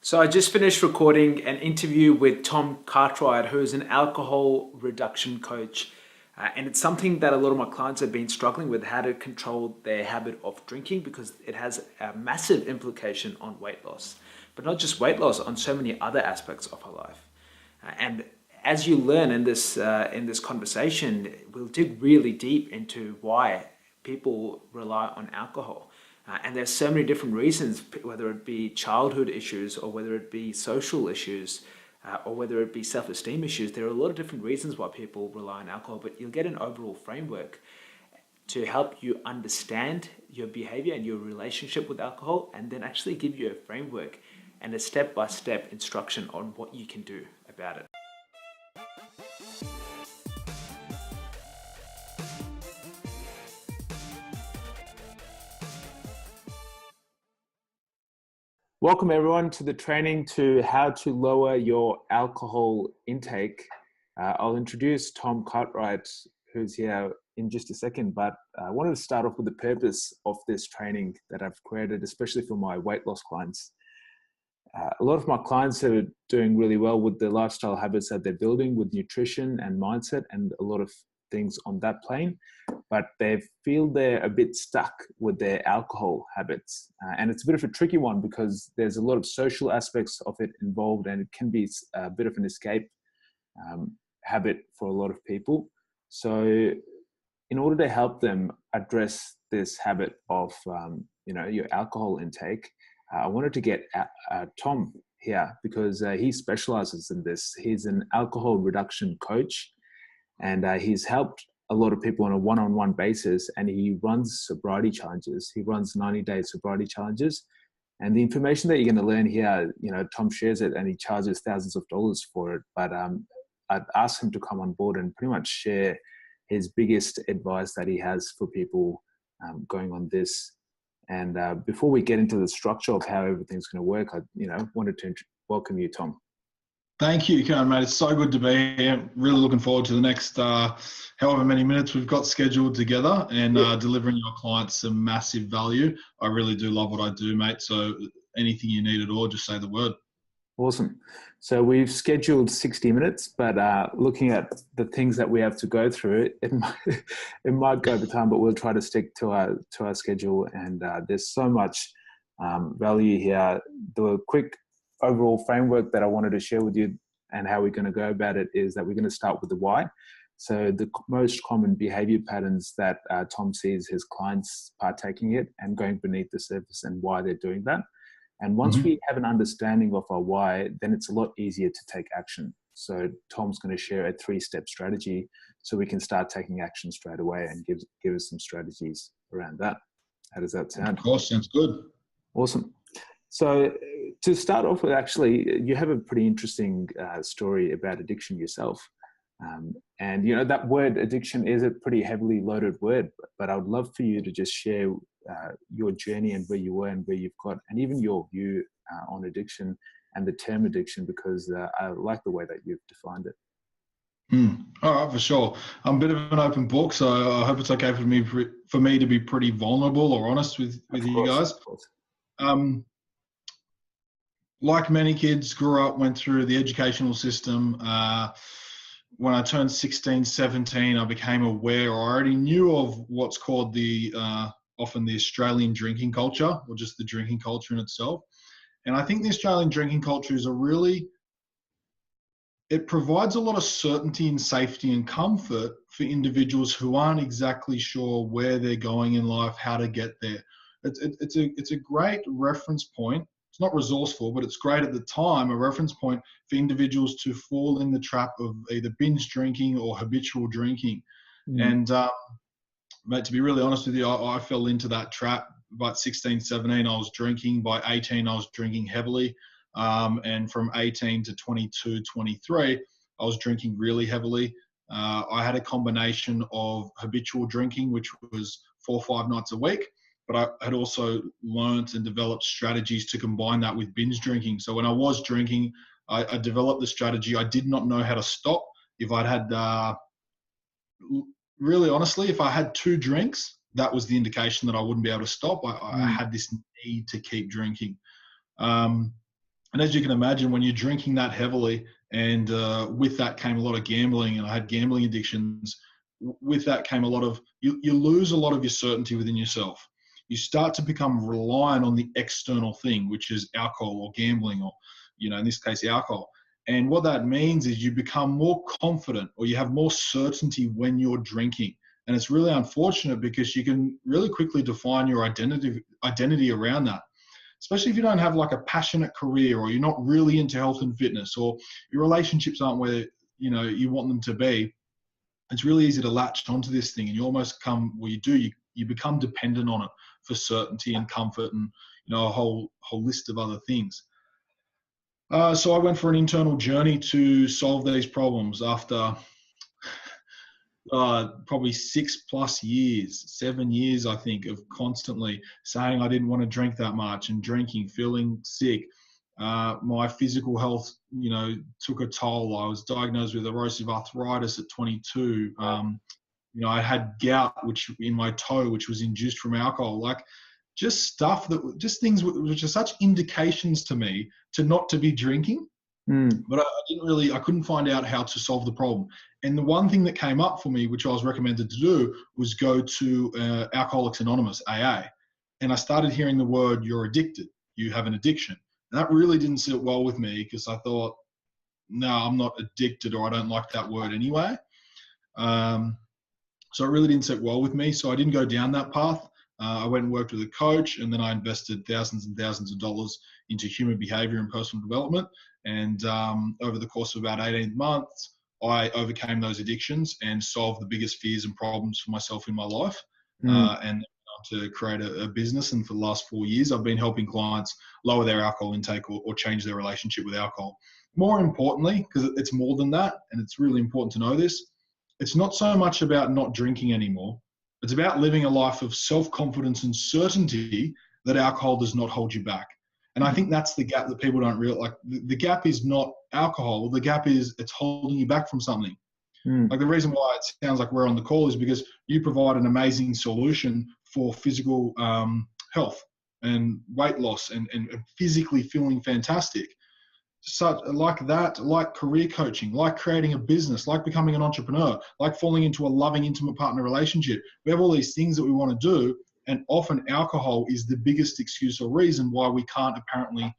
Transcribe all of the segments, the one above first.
So I just finished recording an interview with Tom Cartwright, who is an alcohol reduction coach. And it's something that a lot of my clients have been struggling with, how to control their habit of drinking, because it has a massive implication on weight loss. But not just weight loss, on so many other aspects of our life. And as you learn in this conversation, we'll dig really deep into why people rely on alcohol. And there's so many different reasons, whether it be childhood issues or whether it be social issues or whether it be self-esteem issues. There are a lot of different reasons why people rely on alcohol, but you'll get an overall framework to help you understand your behavior and your relationship with alcohol, and then actually give you a framework and a step-by-step instruction on what you can do about it. Welcome everyone to the training to how to lower your alcohol intake. I'll introduce Tom Cartwright, who's here in just a second, but I wanted to start off with the purpose of this training that I've created, especially for my weight loss clients. A lot of my clients are doing really well with the lifestyle habits that they're building with nutrition and mindset and a lot of things on that plane, but they feel they're a bit stuck with their alcohol habits. And it's a bit of a tricky one because there's a lot of social aspects of it involved, and it can be a bit of an escape habit for a lot of people. So in order to help them address this habit of your alcohol intake, I wanted to get Tom here because he specializes in this. He's an alcohol reduction coach, and he's helped a lot of people on a one-on-one basis, and he runs sobriety challenges. He runs 90-day sobriety challenges. And the information that you're going to learn here, Tom shares it and he charges thousands of dollars for it. But I'd asked him to come on board and pretty much share his biggest advice that he has for people going on this. And before we get into the structure of how everything's going to work, I wanted to welcome you, Tom. Thank you, Karen, mate. It's so good to be here. Really looking forward to the next however many minutes we've got scheduled together and delivering your clients some massive value. I really do love what I do, mate. So anything you need at all, just say the word. Awesome. So we've scheduled 60 minutes, but looking at the things that we have to go through, it might go over time, but we'll try to stick to our schedule. And there's so much value here. The quick overall framework that I wanted to share with you and how we're going to go about it is that we're going to start with the why. So the most common behavior patterns that Tom sees his clients partaking in and going beneath the surface and why they're doing that. And once we have an understanding of our why, then it's a lot easier to take action. So Tom's going to share a 3-step strategy so we can start taking action straight away and give us some strategies around that. How does that sound? Of course, sounds good. Awesome. So to start off with, actually, you have a pretty interesting story about addiction yourself. And that word addiction is a pretty heavily loaded word, but I would love for you to just share your journey and where you were and where you've got, and even your view on addiction and the term addiction, because I like the way that you've defined it. All right, for sure. I'm a bit of an open book, so I hope it's okay for me to be pretty vulnerable or honest with you guys. Like many kids, grew up, went through the educational system. When I turned 16, 17, I became aware, or I already knew of what's called often the Australian drinking culture, or just the drinking culture in itself. And I think the Australian drinking culture is it provides a lot of certainty and safety and comfort for individuals who aren't exactly sure where they're going in life, how to get there. It's a great reference point. It's not resourceful, but it's great at the time, a reference point for individuals to fall in the trap of either binge drinking or habitual drinking. And mate, to be really honest with you, I fell into that trap. About 16, 17, I was drinking. By 18, I was drinking heavily. And from 18 to 22, 23, I was drinking really heavily. I had a combination of habitual drinking, which was 4 or 5 nights a week, but I had also learnt and developed strategies to combine that with binge drinking. So when I was drinking, I developed the strategy. I did not know how to stop. If I'd had, really honestly, if I had 2 drinks, that was the indication that I wouldn't be able to stop. I had this need to keep drinking. And as you can imagine, when you're drinking that heavily, and with that came a lot of gambling, and I had gambling addictions, with that came a lot of, you lose a lot of your certainty within yourself. You start to become reliant on the external thing, which is alcohol or gambling, or, in this case, alcohol. And what that means is you become more confident, or you have more certainty when you're drinking. And it's really unfortunate because you can really quickly define your identity around that. Especially if you don't have like a passionate career, or you're not really into health and fitness, or your relationships aren't where, you want them to be. It's really easy to latch onto this thing, and you almost you become dependent on it for certainty and comfort, and, a whole list of other things. So I went for an internal journey to solve these problems after probably 6+ years, 7 years, I think, of constantly saying I didn't want to drink that much, and drinking, feeling sick. My physical health, took a toll. I was diagnosed with erosive arthritis at 22. I had gout, in my toe, which was induced from alcohol. Like, just things which are such indications to me to be drinking. But I couldn't find out how to solve the problem. And the one thing that came up for me, which I was recommended to do, was go to Alcoholics Anonymous, AA. And I started hearing the word, you're addicted, you have an addiction. And that really didn't sit well with me, because I thought, no, I'm not addicted, or I don't like that word anyway. So it really didn't sit well with me. So I didn't go down that path. I went and worked with a coach, and then I invested thousands and thousands of dollars into human behavior and personal development. And over the course of about 18 months, I overcame those addictions and solved the biggest fears and problems for myself in my life. And to create a business. And for the last 4 years, I've been helping clients lower their alcohol intake or change their relationship with alcohol. More importantly, because it's more than that, and it's really important to know this, it's not so much about not drinking anymore. It's about living a life of self-confidence and certainty that alcohol does not hold you back. And I think that's the gap that people don't realize. Like, the gap is not alcohol. The gap is it's holding you back from something. Like, the reason why it sounds like we're on the call is because you provide an amazing solution for physical health and weight loss and physically feeling fantastic. Such like that, like career coaching, like creating a business, like becoming an entrepreneur, like falling into a loving, intimate partner relationship. We have all these things that we want to do, and often alcohol is the biggest excuse or reason why we can't apparently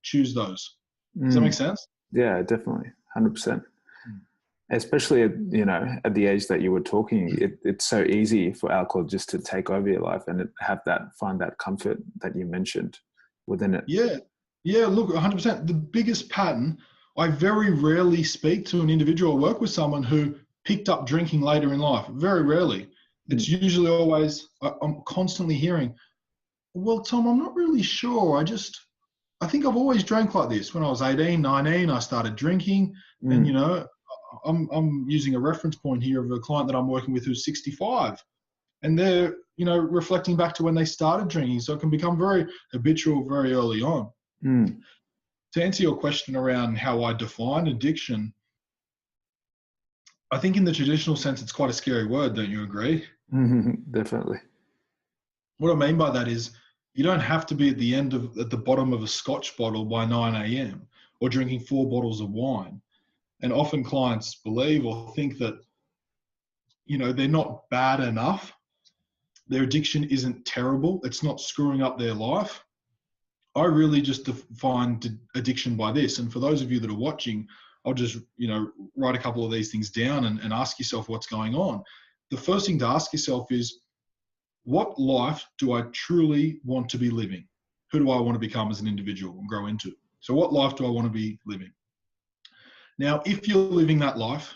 choose those. Does that make sense? Yeah, definitely, 100%. Especially at the age that you were talking, it's so easy for alcohol just to take over your life and find that comfort that you mentioned within it. Yeah, look, 100%. The biggest pattern, I very rarely speak to an individual or work with someone who picked up drinking later in life. Very rarely. It's usually always, I'm constantly hearing, well, Tom, I'm not really sure. I think I've always drank like this. When I was 18, 19, I started drinking, and, I'm using a reference point here of a client that I'm working with who's 65, and they're, reflecting back to when they started drinking. So it can become very habitual very early on. To answer your question around how I define addiction, I think in the traditional sense, it's quite a scary word. Don't you agree? Definitely. What I mean by that is you don't have to be at the bottom of a Scotch bottle by 9 a.m. or drinking 4 bottles of wine. And often clients believe or think that, they're not bad enough. Their addiction isn't terrible. It's not screwing up their life. I really just define addiction by this. And for those of you that are watching, I'll just, write a couple of these things down and ask yourself what's going on. The first thing to ask yourself is, what life do I truly want to be living? Who do I want to become as an individual and grow into? So what life do I want to be living? Now, if you're living that life,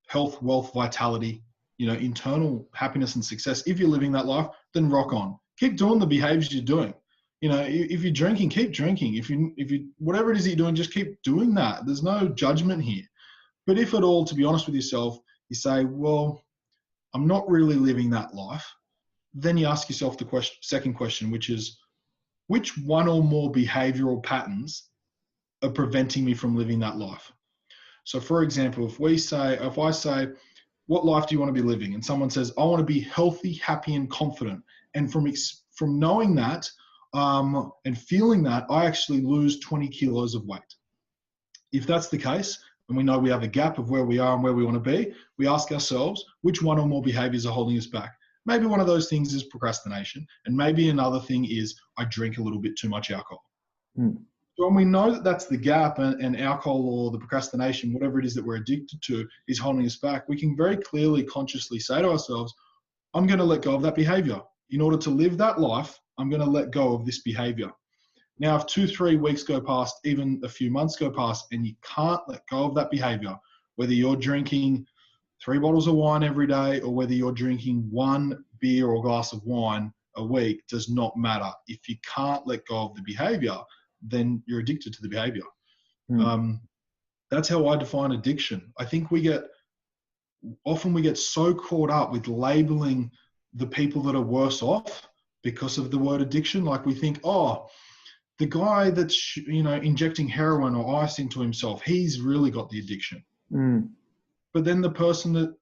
health, wealth, vitality, internal happiness and success, if you're living that life, then rock on. Keep doing the behaviors you're doing. If you're drinking, keep drinking. If you whatever it is that you're doing, just keep doing that. There's no judgment here. But if at all, to be honest with yourself, you say, well, I'm not really living that life, then you ask yourself the second question, which is, which one or more behavioral patterns are preventing me from living that life? So for example, if I say, what life do you want to be living? And someone says, I want to be healthy, happy, and confident. And from knowing that, and feeling that, I actually lose 20 kilos of weight. If that's the case, and we know we have a gap of where we are and where we want to be, we ask ourselves, which one or more behaviors are holding us back? Maybe one of those things is procrastination, and maybe another thing is I drink a little bit too much alcohol. So when we know that that's the gap, and alcohol or the procrastination, whatever it is that we're addicted to, is holding us back, we can very clearly, consciously say to ourselves, I'm going to let go of that behavior. In order to live that life, I'm going to let go of this behavior. Now, if 2-3 weeks go past, even a few months go past, and you can't let go of that behavior, whether you're drinking 3 bottles of wine every day or whether you're drinking 1 beer or glass of wine a week, does not matter. If you can't let go of the behavior, then you're addicted to the behavior. That's how I define addiction. I think often we get so caught up with labeling the people that are worse off because of the word addiction. Like we think, oh, the guy that's injecting heroin or ice into himself, he's really got the addiction. But then the person that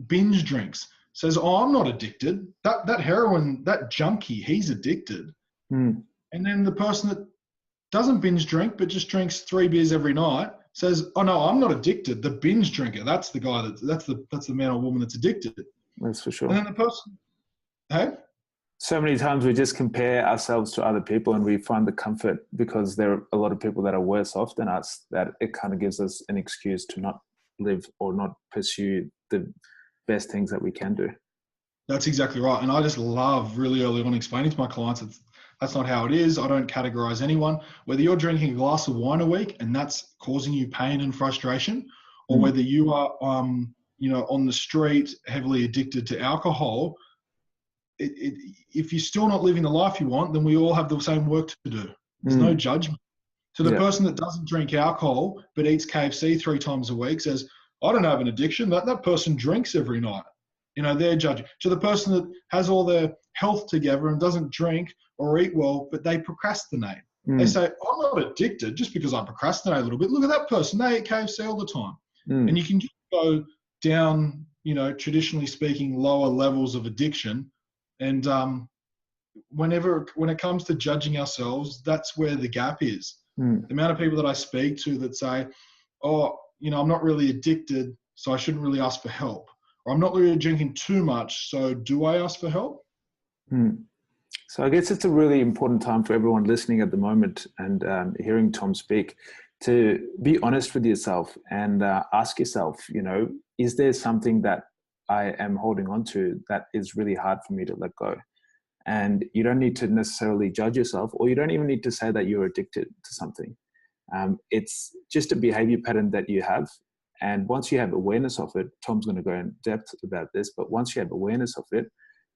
binge drinks says, oh, I'm not addicted. That heroin, that junkie, he's addicted. And then the person that doesn't binge drink but just drinks 3 beers every night says, oh no, I'm not addicted. The binge drinker, that's the guy that's the man or woman that's addicted. That's for sure. And then the person, hey? So many times we just compare ourselves to other people and we find the comfort because there are a lot of people that are worse off than us, that it kind of gives us an excuse to not live or not pursue the best things that we can do. That's exactly right. And I just love really early on explaining to my clients that's not how it is. I don't categorize anyone. Whether you're drinking a glass of wine a week and that's causing you pain and frustration, or whether you are on the street heavily addicted to alcohol, if you're still not living the life you want, then we all have the same work to do. There's no judgment. So the person that doesn't drink alcohol but eats KFC 3 times a week says, I don't have an addiction. That person drinks every night. They're judging. So the person that has all their health together and doesn't drink or eat well, but they procrastinate. They say, I'm not addicted just because I procrastinate a little bit. Look at that person. They eat KFC all the time. And you can just go down, traditionally speaking, lower levels of addiction. And when it comes to judging ourselves, that's where the gap is. The amount of people that I speak to that say, oh, I'm not really addicted, so I shouldn't really ask for help. Or I'm not really drinking too much, so do I ask for help? So I guess it's a really important time for everyone listening at the moment and hearing Tom speak to be honest with yourself and ask yourself, is there something that I am holding on to that is really hard for me to let go? And you don't need to necessarily judge yourself, or you don't even need to say that you're addicted to something. It's just a behavior pattern that you have. And once you have awareness of it, Tom's going to go in depth about this, but once you have awareness of it,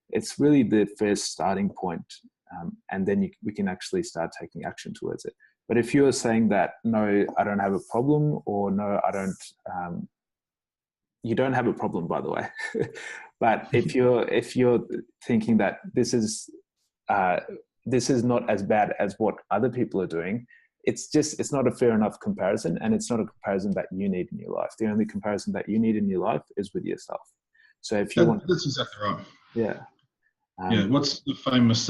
it's really the first starting point. And then we can actually start taking action towards it. But if you're saying that, no, I don't have a problem, or no, I don't, you don't have a problem, by the way. But if you're thinking that this is not as bad as what other people are doing, it's not a fair enough comparison, and it's not a comparison that you need in your life. The only comparison that you need in your life is with yourself. So if you that's exactly right. Yeah. What's the famous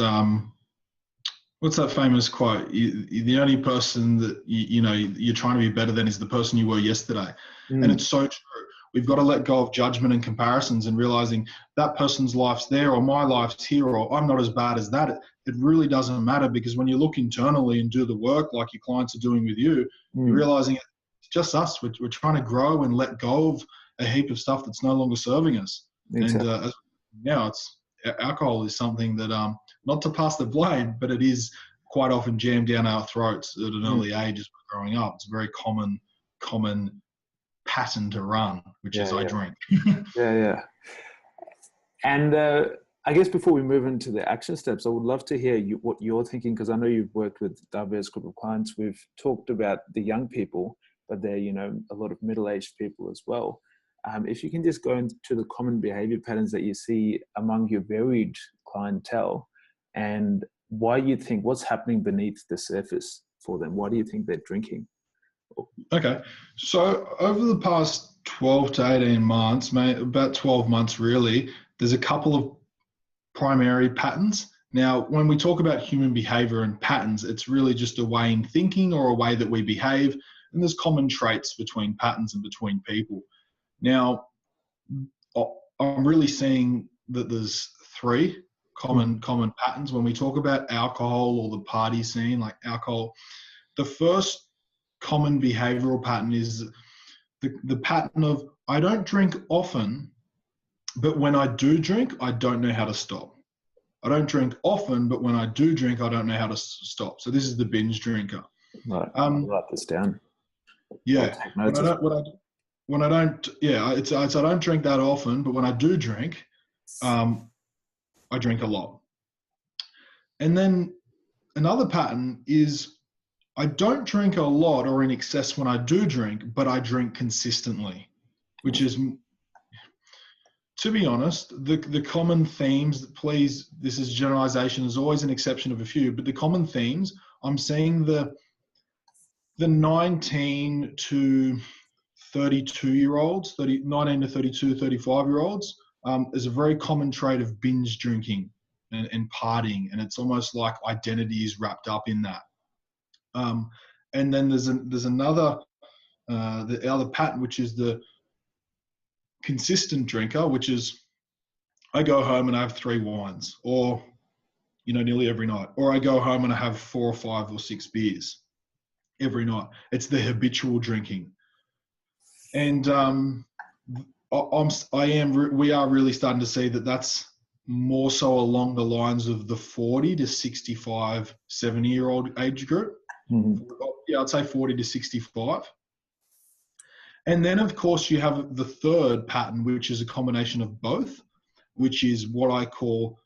what's that famous quote? The only person that you're trying to be better than is the person you were yesterday. And it's so true. We've got to let go of judgment and comparisons and realizing that person's life's there, or my life's here, or I'm not as bad as that. It really doesn't matter, because when you look internally and do the work like your clients are doing with you, you're realizing it's just us. We're trying to grow and let go of a heap of stuff that's no longer serving us. Exactly. And now alcohol is something that, not to pass the blame, but it is quite often jammed down our throats at an early age as we're growing up. It's a very common pattern to run, which is I drink. And I guess before we move into the action steps, I would love to hear what you're thinking, because I know you've worked with a diverse group of clients. We've talked about the young people, but they're, a lot of middle-aged people as well. If you can just go into the common behavior patterns that you see among your varied clientele, and why you think, what's happening beneath the surface for them? Why do you think they're drinking? Okay. So over the past 12 to 18 months, about 12 months really, there's a couple of primary patterns. Now, when we talk about human behavior and patterns, it's really just a way in thinking or a way that we behave. And there's common traits between patterns and between people. Now, I'm really seeing that there's three common patterns when we talk about alcohol or the party scene, like alcohol. The first common behavioral pattern is the pattern of, I don't drink often, but when I do drink, I don't know how to stop. I don't drink often, but when I do drink, I don't know how to stop. So this is the binge drinker. Right. I'll write this down. Yeah. I don't drink that often, but when I do drink, I drink a lot. And then another pattern is, I don't drink a lot or in excess when I do drink, but I drink consistently, which is, to be honest, the common themes, please, this is generalization, there's always an exception of a few, but the common themes, I'm seeing the 19 to 32-year-olds, 19 to 32, 35-year-olds, is a very common trait of binge drinking and partying, and it's almost like identity is wrapped up in that. And then there's another, the other pattern, which is the consistent drinker, which is, I go home and I have 3 wines, or, nearly every night, or I go home and I have 4 or 5 or 6 beers every night. It's the habitual drinking. And we are really starting to see that that's more so along the lines of the 40 to 65, 70-year-old age group. Mm-hmm. Yeah, I'd say 40 to 65. And then, of course, you have the third pattern, which is a combination of both, which is what I call,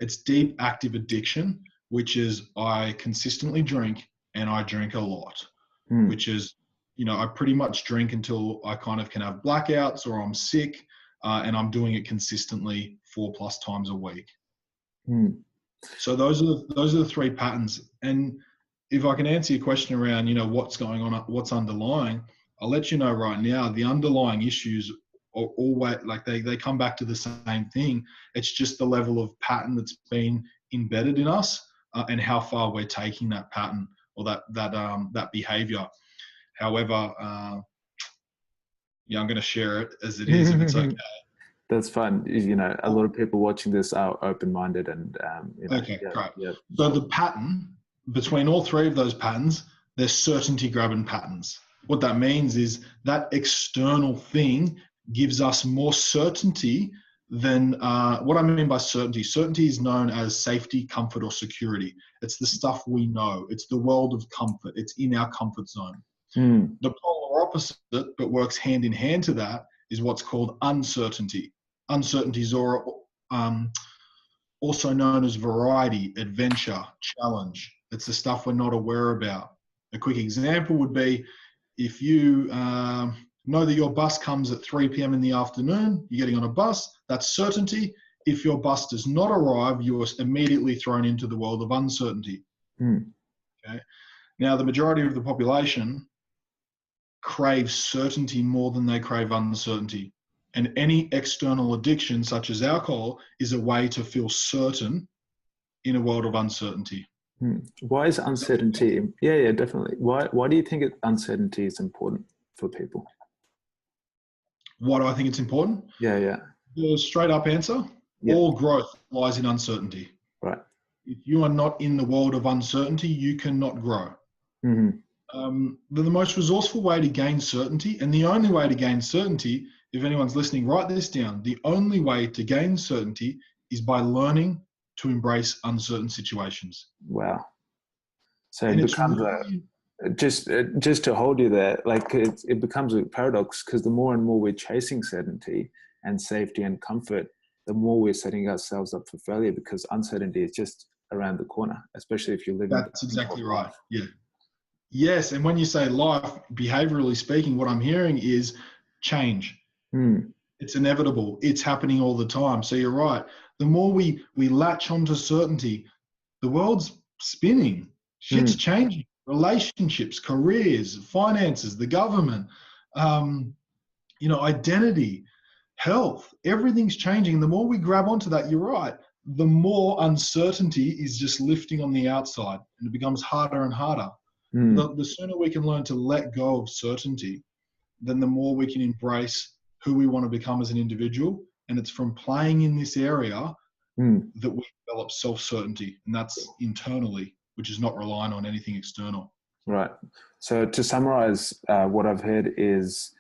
it's deep active addiction, which is I consistently drink and I drink a lot, which is, I pretty much drink until I kind of can have blackouts or I'm sick, and I'm doing it consistently 4+ times a week. So those are the 3 patterns. And if I can answer your question around, what's going on, what's underlying, I'll let you know right now, the underlying issues are always, like they come back to the same thing. It's just the level of pattern that's been embedded in us, and how far we're taking that pattern or that behavior. However, I'm going to share it as it is, if it's okay. That's fun. A lot of people watching this are open-minded and, okay, great. Yeah. So the pattern between all 3 of those patterns, they're certainty grabbing patterns. What that means is that external thing gives us more certainty than, what I mean by certainty. Certainty is known as safety, comfort, or security. It's the stuff we know. It's the world of comfort. It's in our comfort zone. The polar opposite, but works hand in hand to that, is what's called uncertainty. Uncertainties are also known as variety, adventure, challenge. It's the stuff we're not aware about. A quick example would be, if you know that your bus comes at 3 p.m. in the afternoon, you're getting on a bus, that's certainty. If your bus does not arrive, you are immediately thrown into the world of uncertainty. Okay. Now, the majority of the population craves certainty more than they crave uncertainty. And any external addiction, such as alcohol, is a way to feel certain in a world of uncertainty. Why is uncertainty? Yeah, definitely. Why do you think uncertainty is important for people? Why do I think it's important? Yeah. The straight up answer, all growth lies in uncertainty. Right. If you are not in the world of uncertainty, you cannot grow. The most resourceful way to gain certainty, and the only way to gain certainty, if anyone's listening, write this down. The only way to gain certainty is by learning to embrace uncertain situations. Wow. So it becomes just to hold you there, like it becomes a paradox, because the more and more we're chasing certainty and safety and comfort, the more we're setting ourselves up for failure, because uncertainty is just around the corner, especially if you're living. That's exactly right. Yeah. Yes. And when you say life, behaviorally speaking, what I'm hearing is change. It's inevitable. It's happening all the time. So you're right. The more we latch onto certainty, the world's spinning. Shit's changing. Relationships, careers, finances, the government, identity, health, everything's changing. The more we grab onto that, you're right, the more uncertainty is just lifting on the outside, and it becomes harder and harder. The sooner we can learn to let go of certainty, then the more we can embrace who we want to become as an individual. And it's from playing in this area that we develop self-certainty, and that's internally, which is not relying on anything external. Right. So to summarize, what I've heard is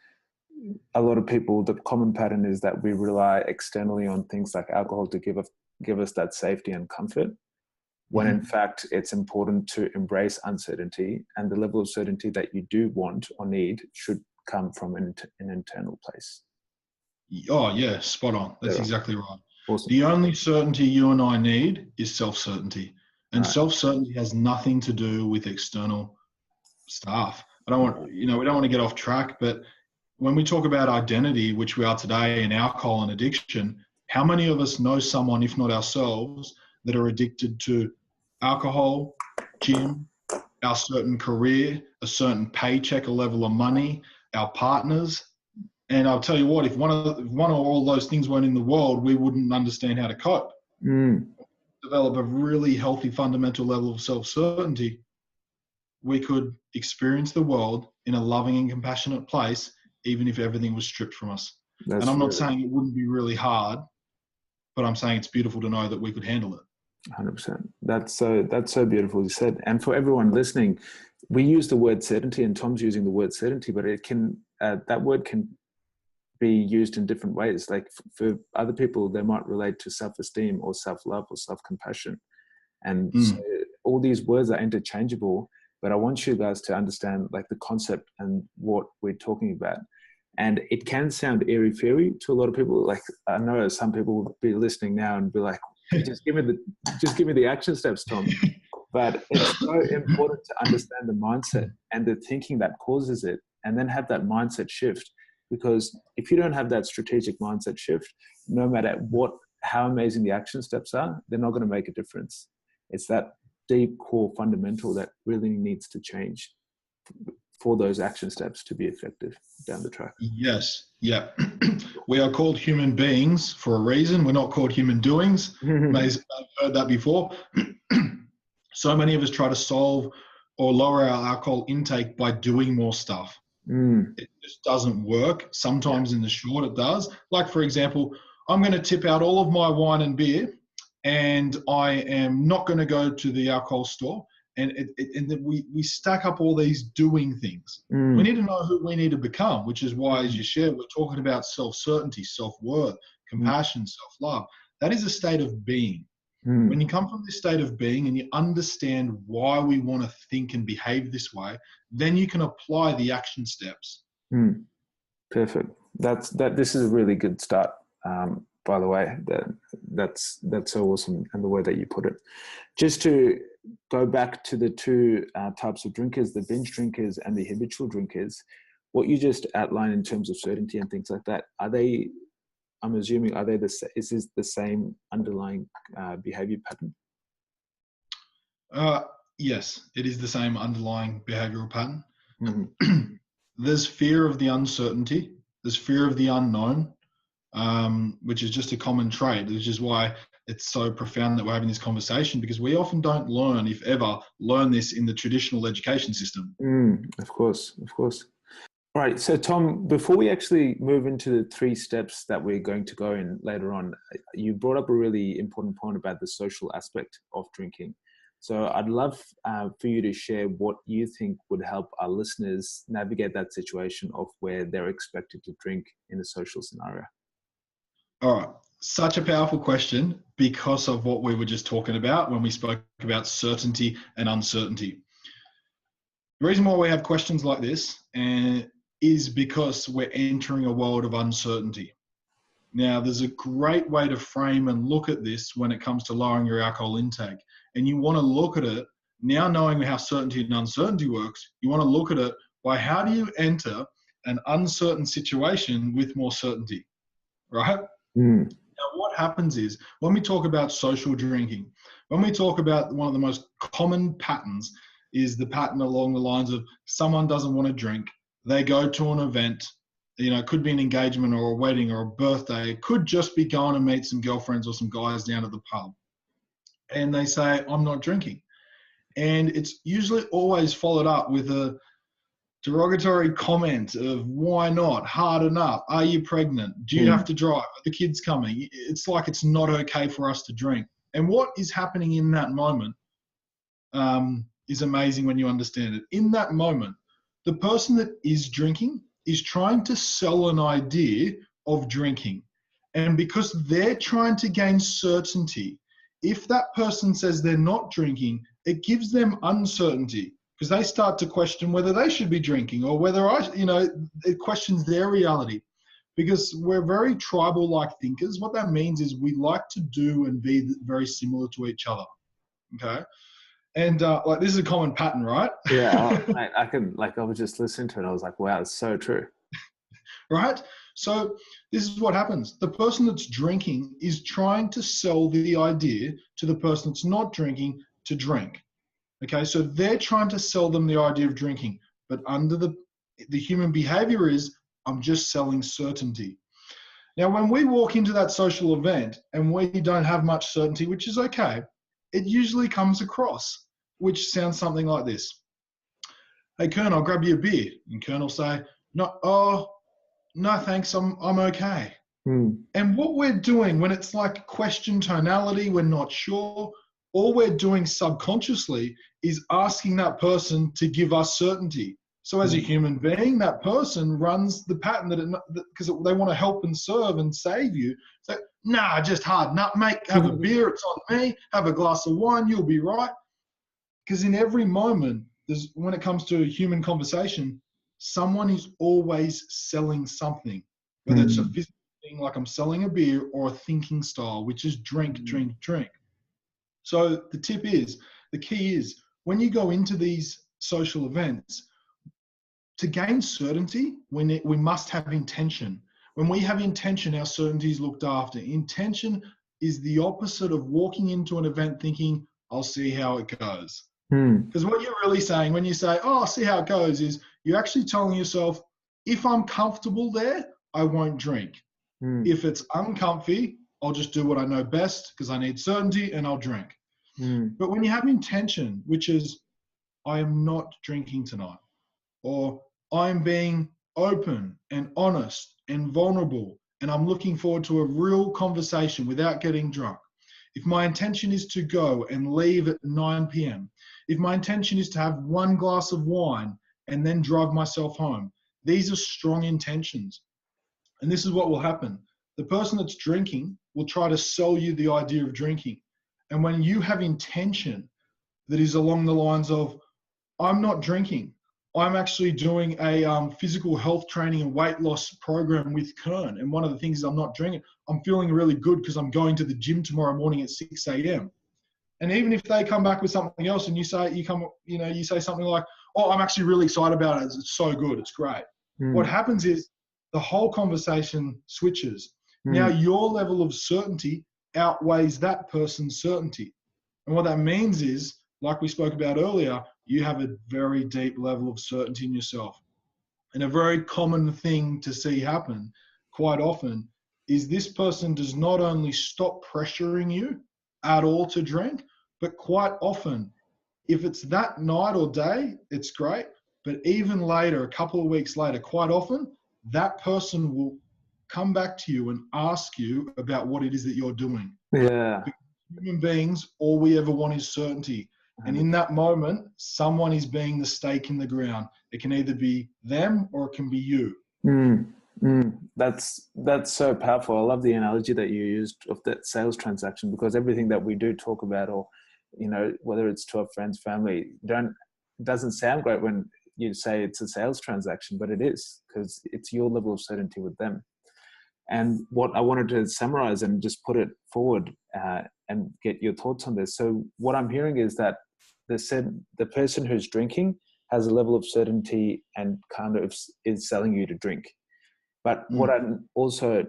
a lot of people, the common pattern is that we rely externally on things like alcohol to give us that safety and comfort, when in fact it's important to embrace uncertainty, and the level of certainty that you do want or need should come from an internal place. Oh yeah, spot on. That's exactly right. Awesome. The only certainty you and I need is self-certainty, and self-certainty has nothing to do with external stuff. We don't want to get off track, but when we talk about identity, which we are today in alcohol and addiction, how many of us know someone, if not ourselves, that are addicted to alcohol, gym, our certain career, a certain paycheck, a level of money, our partners? And I'll tell you what, if one or all those things weren't in the world, we wouldn't understand how to cope. Develop a really healthy fundamental level of self-certainty, we could experience the world in a loving and compassionate place, even if everything was stripped from us. And I'm not saying it wouldn't be really hard, but I'm saying it's beautiful to know that we could handle it. 100%. That's so beautiful, you said. And for everyone listening, we use the word certainty, and Tom's using the word certainty, but it can that word can be used in different ways. Like for other people, they might relate to self-esteem or self-love or self-compassion. And so all these words are interchangeable, but I want you guys to understand like the concept and what we're talking about. And it can sound airy-fairy to a lot of people. Like I know some people will be listening now and be like, just give me the action steps, Tom. But it's so important to understand the mindset and the thinking that causes it, and then have that mindset shift. Because if you don't have that strategic mindset shift, no matter how amazing the action steps are, they're not going to make a difference. It's that deep core fundamental that really needs to change for those action steps to be effective down the track. Yes. Yeah. We are called human beings for a reason. We're not called human doings. May have heard that before. So many of us try to solve or lower our alcohol intake by doing more stuff. It just doesn't work. Sometimes in the short it does. Like, for example, I'm going to tip out all of my wine and beer, and I am not going to go to the alcohol store. And then we stack up all these doing things. We need to know who we need to become, which is why, as you shared, we're talking about self-certainty, self-worth, compassion, self-love. That is a state of being. When you come from this state of being and you understand why we want to think and behave this way, then you can apply the action steps. Perfect. This is a really good start. By the way, that's so awesome, and the way that you put it. Just to go back to the two types of drinkers, the binge drinkers and the habitual drinkers, what you just outlined in terms of certainty and things like that, I'm assuming, is this the same underlying behavior pattern? Yes, it is the same underlying behavioral pattern. There's fear of the uncertainty. There's fear of the unknown, which is just a common trait, which is why it's so profound that we're having this conversation, because we often don't learn, if ever, this in the traditional education system. Of course. All right. So Tom, before we actually move into the 3 steps that we're going to go in later on, you brought up a really important point about the social aspect of drinking. So I'd love for you to share what you think would help our listeners navigate that situation of where they're expected to drink in a social scenario. All right. Such a powerful question, because of what we were just talking about when we spoke about certainty and uncertainty. The reason why we have questions like this is because we're entering a world of uncertainty. Now, there's a great way to frame and look at this when it comes to lowering your alcohol intake. And you want to look at it, now knowing how certainty and uncertainty works, you want to look at it by how do you enter an uncertain situation with more certainty, right? Now, what happens is when we talk about social drinking, when we talk about one of the most common patterns is the pattern along the lines of someone doesn't want to drink, they go to an event, it could be an engagement or a wedding or a birthday. It could just be going to meet some girlfriends or some guys down at the pub. And they say, I'm not drinking. And it's usually always followed up with a derogatory comment of why not, hard enough, are you pregnant, do you have to drive, are the kids coming? It's like it's not okay for us to drink. And what is happening in that moment is amazing when you understand it. In that moment, the person that is drinking is trying to sell an idea of drinking. And because they're trying to gain certainty, if that person says they're not drinking, it gives them uncertainty, because they start to question whether they should be drinking or whether it questions their reality. Because we're very tribal-like thinkers. What that means is we like to do and be very similar to each other. Okay. And this is a common pattern, right? Yeah, I can, I was just listening to it and I was like, wow, it's so true. Right? So this is what happens. The person that's drinking is trying to sell the idea to the person that's not drinking to drink. Okay, so they're trying to sell them the idea of drinking, but under the human behavior is, I'm just selling certainty. Now, when we walk into that social event and we don't have much certainty, which is okay, it usually comes across, which sounds something like this. Hey, Kern, I'll grab you a beer. And Kern will say, no, thanks, I'm okay. And what we're doing when it's like question tonality, we're not sure, all we're doing subconsciously is asking that person to give us certainty. So as a human being, that person runs the pattern because they want to help and serve and save you. So, just hard nut, mate, have a beer, it's on me, have a glass of wine, you'll be right. Because in every moment, when it comes to a human conversation, someone is always selling something, whether it's a physical thing like I'm selling a beer, or a thinking style, which is drink, drink, drink. So the key is when you go into these social events, to gain certainty, we must have intention. When we have intention, our certainty is looked after. Intention is the opposite of walking into an event thinking, I'll see how it goes. Because what you're really saying when you say, I'll see how it goes, is you're actually telling yourself, if I'm comfortable there, I won't drink. If it's uncomfy, I'll just do what I know best because I need certainty and I'll drink. But when you have intention, which is, I am not drinking tonight, or I'm being open and honest and vulnerable, and I'm looking forward to a real conversation without getting drunk. If my intention is to go and leave at 9 p.m., if my intention is to have one glass of wine and then drive myself home, these are strong intentions. And this is what will happen. The person that's drinking will try to sell you the idea of drinking. And when you have intention that is along the lines of, I'm not drinking, I'm actually doing a physical health training and weight loss program with Kern. And one of the things is I'm not drinking. I'm feeling really good because I'm going to the gym tomorrow morning at 6 a.m. And even if they come back with something else and you say something like, oh, I'm actually really excited about it. It's so good. It's great. What happens is the whole conversation switches. Now your level of certainty outweighs that person's certainty. And what that means is, like we spoke about earlier, you have a very deep level of certainty in yourself. And a very common thing to see happen quite often is this person does not only stop pressuring you at all to drink, but quite often, if it's that night or day, it's great. But even later, a couple of weeks later, quite often, that person will come back to you and ask you about what it is that you're doing. Yeah. Because human beings, all we ever want is certainty. And in that moment, someone is being the stake in the ground. It can either be them or it can be you. That's so powerful. I love the analogy that you used of that sales transaction, because everything that we do talk about, or whether it's to our friends, family, doesn't sound great when you say it's a sales transaction, but it is, because it's your level of certainty with them. And what I wanted to summarize and just put it forward and get your thoughts on this. So what I'm hearing is that the person who's drinking has a level of certainty and kind of is selling you to drink. But what I also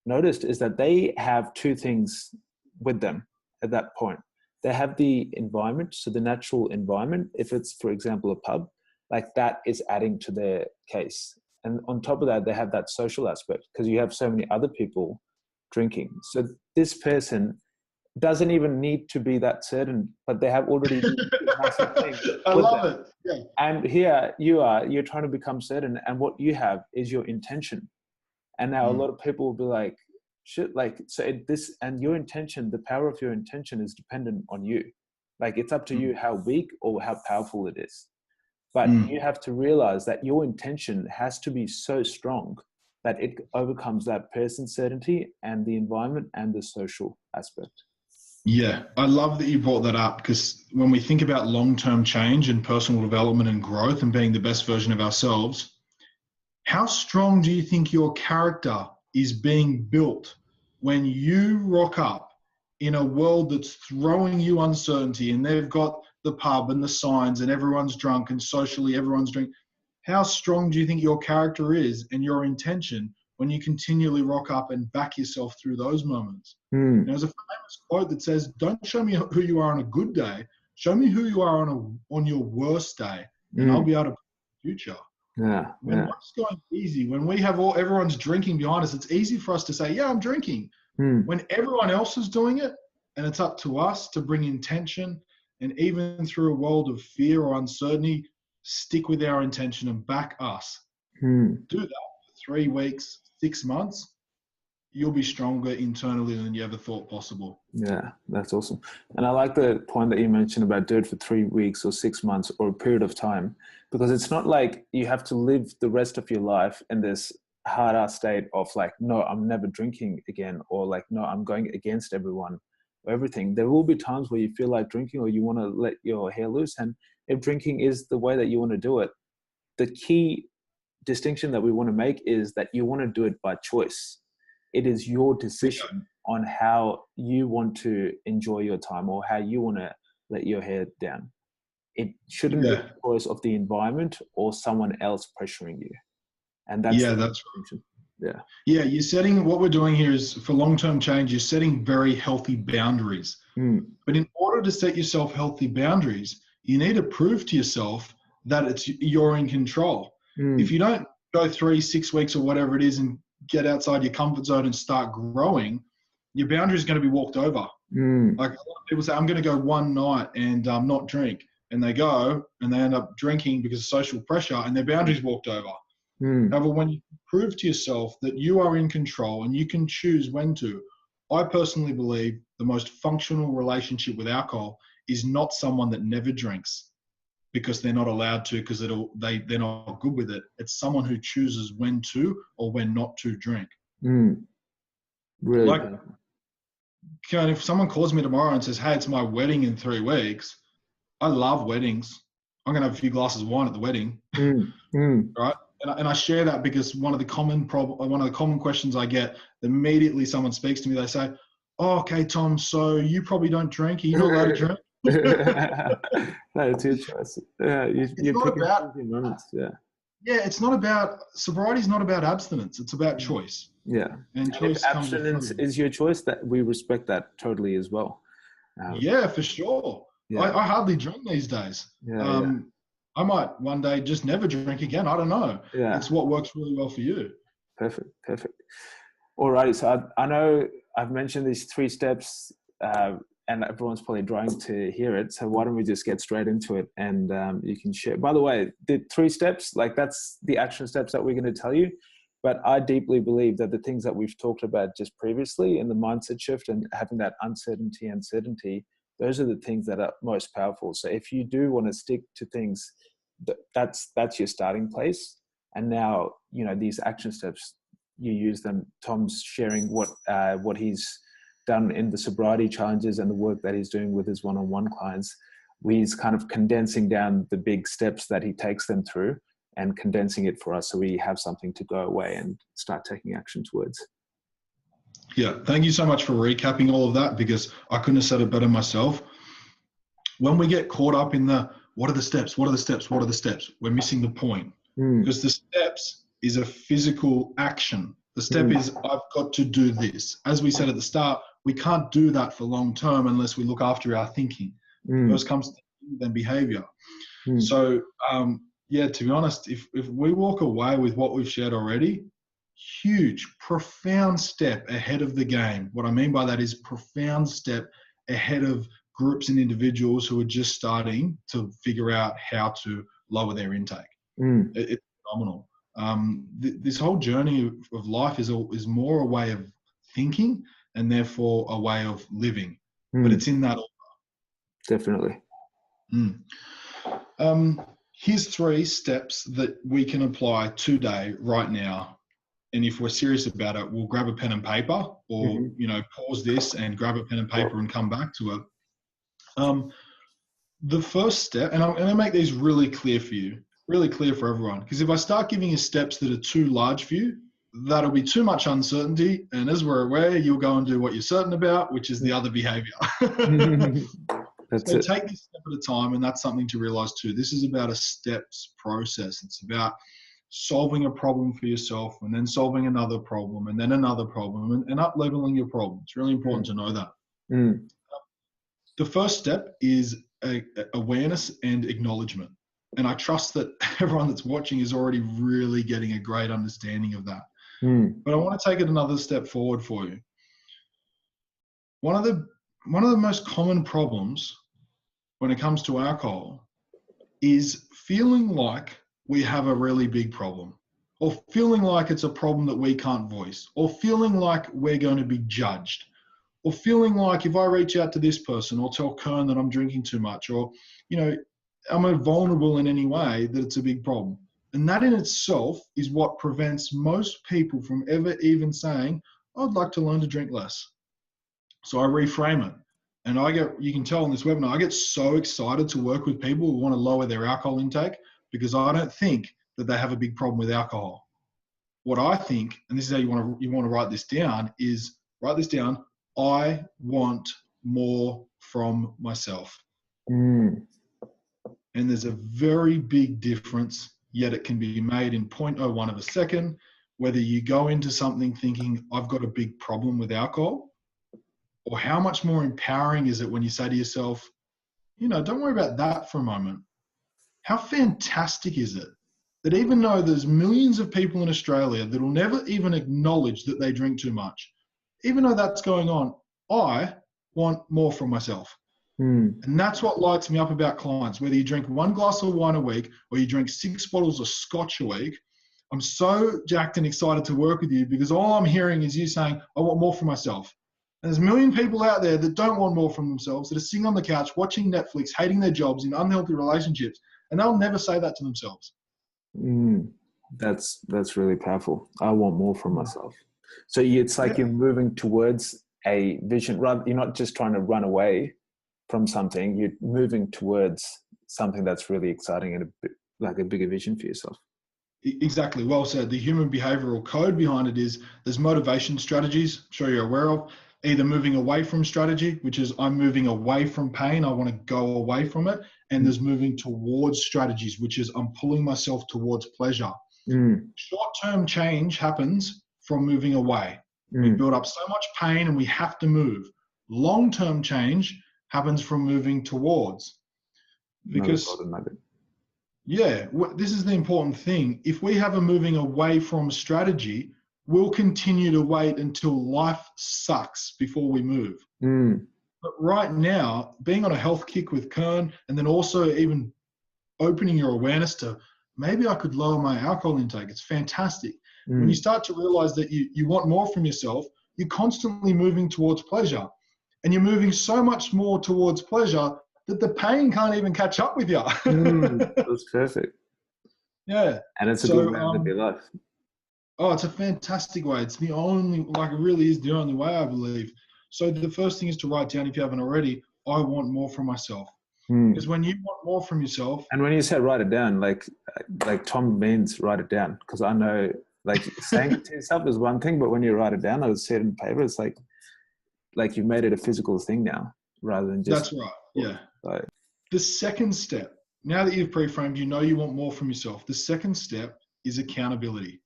noticed is that they have two things with them at that point. They have the environment, so the natural environment. If it's, for example, a pub, like that is adding to their case. And on top of that, they have that social aspect because you have so many other people drinking. So this person doesn't even need to be that certain, but they have already massive thing. I love it. Yeah. And here you're trying to become certain, and what you have is your intention. And now a lot of people will be like, shit, like, and your intention, the power of your intention is dependent on you. Like, it's up to you how weak or how powerful it is. But you have to realize that your intention has to be so strong that it overcomes that person's certainty and the environment and the social aspect. Yeah, I love that you brought that up, because when we think about long-term change and personal development and growth and being the best version of ourselves, how strong do you think your character is being built when you rock up in a world that's throwing you uncertainty and they've got the pub and the signs and everyone's drunk and socially everyone's drinking? How strong do you think your character is and your intention when you continually rock up and back yourself through those moments? There's a famous quote that says, don't show me who you are on a good day, show me who you are on your worst day, and I'll be able to predict the future. When life's going easy, when we have everyone's drinking behind us, it's easy for us to say, yeah, I'm drinking. When everyone else is doing it, and it's up to us to bring intention, and even through a world of fear or uncertainty, stick with our intention and back us. Do that for 3 weeks, 6 months, you'll be stronger internally than you ever thought possible. Yeah, that's awesome. And I like the point that you mentioned about do it for 3 weeks or 6 months or a period of time, because it's not like you have to live the rest of your life in this hard ass state of like, no, I'm never drinking again, or like, no, I'm going against everyone or everything. There will be times where you feel like drinking or you want to let your hair loose. And if drinking is the way that you want to do it, the key distinction that we want to make is that you want to do it by choice. It is your decision on how you want to enjoy your time or how you want to let your hair down. It shouldn't be a choice of the environment or someone else pressuring you. And that's right. You're setting, what we're doing here is for long-term change, you're setting very healthy boundaries. But in order to set yourself healthy boundaries, you need to prove to yourself that you're in control. If you don't go 3, 6 weeks or whatever it is and get outside your comfort zone and start growing, your boundary is going to be walked over. Like a lot of people say, I'm going to go one night and not drink. And they go and they end up drinking because of social pressure and their boundaries walked over. However, when you prove to yourself that you are in control and you can choose when to, I personally believe the most functional relationship with alcohol is not someone that never drinks because they're not allowed to, because they're not good with it. It's someone who chooses when to or when not to drink. Really? Like, if someone calls me tomorrow and says, hey, it's my wedding in 3 weeks, I love weddings. I'm going to have a few glasses of wine at the wedding. Right? And I share that because one of the common questions I get, immediately someone speaks to me, they say, oh, okay, Tom, so you probably don't drink. Are you not allowed to drink? No, it's your choice. Yeah, you're picking moments. It's not about, sobriety is not about abstinence. It's about choice. And choice if abstinence is your choice, that we respect that totally as well. For sure. I hardly drink these days. I might one day just never drink again. I don't know. It's what works really well for you. Perfect. Alrighty. So I know I've mentioned these 3 steps, and everyone's probably dying to hear it. So why don't we just get straight into it, and you can share. By the way, the 3 steps, like that's the action steps that we're going to tell you. But I deeply believe that the things that we've talked about just previously in the mindset shift and having that uncertainty and certainty, those are the things that are most powerful. So if you do want to stick to things, that's your starting place. And now, these action steps, you use them. Tom's sharing what he's done in the sobriety challenges and the work that he's doing with his one-on-one clients. He's kind of condensing down the big steps that he takes them through and condensing it for us, so we have something to go away and start taking action towards. Yeah, thank you so much for recapping all of that, because I couldn't have said it better myself. When we get caught up in the, what are the steps? What are the steps? What are the steps? We're missing the point. Because the steps is a physical action. The step is, I've got to do this. As we said at the start, we can't do that for long term unless we look after our thinking. First comes thinking, then behavior. So, yeah, to be honest, if we walk away with what we've shared already, huge, profound step ahead of the game. What I mean by that is profound step ahead of groups and individuals who are just starting to figure out how to lower their intake. It's phenomenal. This whole journey of life is more a way of thinking and therefore a way of living. But it's in that order. Definitely. Here's 3 steps that we can apply today, right now. And if we're serious about it, we'll grab a pen and paper, or pause this and grab a pen and paper and come back to it. The first step, and I'm going to make these really clear for you, really clear for everyone, because if I start giving you steps that are too large for you, that'll be too much uncertainty. And as we're aware, you'll go and do what you're certain about, which is the other behavior. So take this step at a time, and that's something to realize too. This is about a steps process. It's about solving a problem for yourself, and then solving another problem, and then another problem, and up-leveling your problem. It's really important to know that. The first step is awareness and acknowledgement. And I trust that everyone that's watching is already really getting a great understanding of that. But I want to take it another step forward for you. One of the most common problems when it comes to alcohol is feeling like we have a really big problem, or feeling like it's a problem that we can't voice, or feeling like we're going to be judged, or feeling like if I reach out to this person or tell Kern that I'm drinking too much, or, I'm vulnerable in any way, that it's a big problem. And that in itself is what prevents most people from ever even saying, I'd like to learn to drink less. So I reframe it. And you can tell on this webinar, I get so excited to work with people who want to lower their alcohol intake, because I don't think that they have a big problem with alcohol. What I think, and this is how you want to write this down, is write this down. I want more from myself. And there's a very big difference, yet it can be made in 0.01 of a second, whether you go into something thinking, I've got a big problem with alcohol, or how much more empowering is it when you say to yourself, don't worry about that for a moment. How fantastic is it that even though there's millions of people in Australia that will never even acknowledge that they drink too much, even though that's going on, I want more from myself. And that's what lights me up about clients. Whether you drink 1 glass of wine a week or you drink 6 bottles of scotch a week, I'm so jacked and excited to work with you, because all I'm hearing is you saying, I want more for myself. And there's a million people out there that don't want more from themselves, that are sitting on the couch, watching Netflix, hating their jobs, in unhealthy relationships, and they'll never say that to themselves. That's really powerful. I want more from myself. So it's like you're moving towards a vision. You're not just trying to run away from something. You're moving towards something that's really exciting and a bigger vision for yourself. Exactly. Well said. The human behavioral code behind it is there's motivation strategies, I'm sure you're aware of, either moving away from strategy, which is I'm moving away from pain, I want to go away from it. And there's moving towards strategies, which is I'm pulling myself towards pleasure. Short-term change happens from moving away. We build up so much pain and we have to move. Long-term change happens from moving towards. Because this is the important thing. If we have a moving away from strategy, we'll continue to wait until life sucks before we move. But right now, being on a health kick with Kern, and then also even opening your awareness to maybe I could lower my alcohol intake, it's fantastic. When you start to realize that you want more from yourself, you're constantly moving towards pleasure. And you're moving so much more towards pleasure that the pain can't even catch up with you. That's perfect. Yeah. And it's a good way to live your life. Oh, it's a fantastic way. It's the only, it really is the only way, I believe. So the first thing is to write down, if you haven't already, I want more from myself. Because when you want more from yourself. And when you say write it down, like Tom means write it down. Because I know, saying it to yourself is one thing, but when you write it down, I would see it in paper, it's like you've made it a physical thing now, rather than just. That's right. Yeah. The second step, now that you've pre-framed, you want more from yourself. The second step is accountability.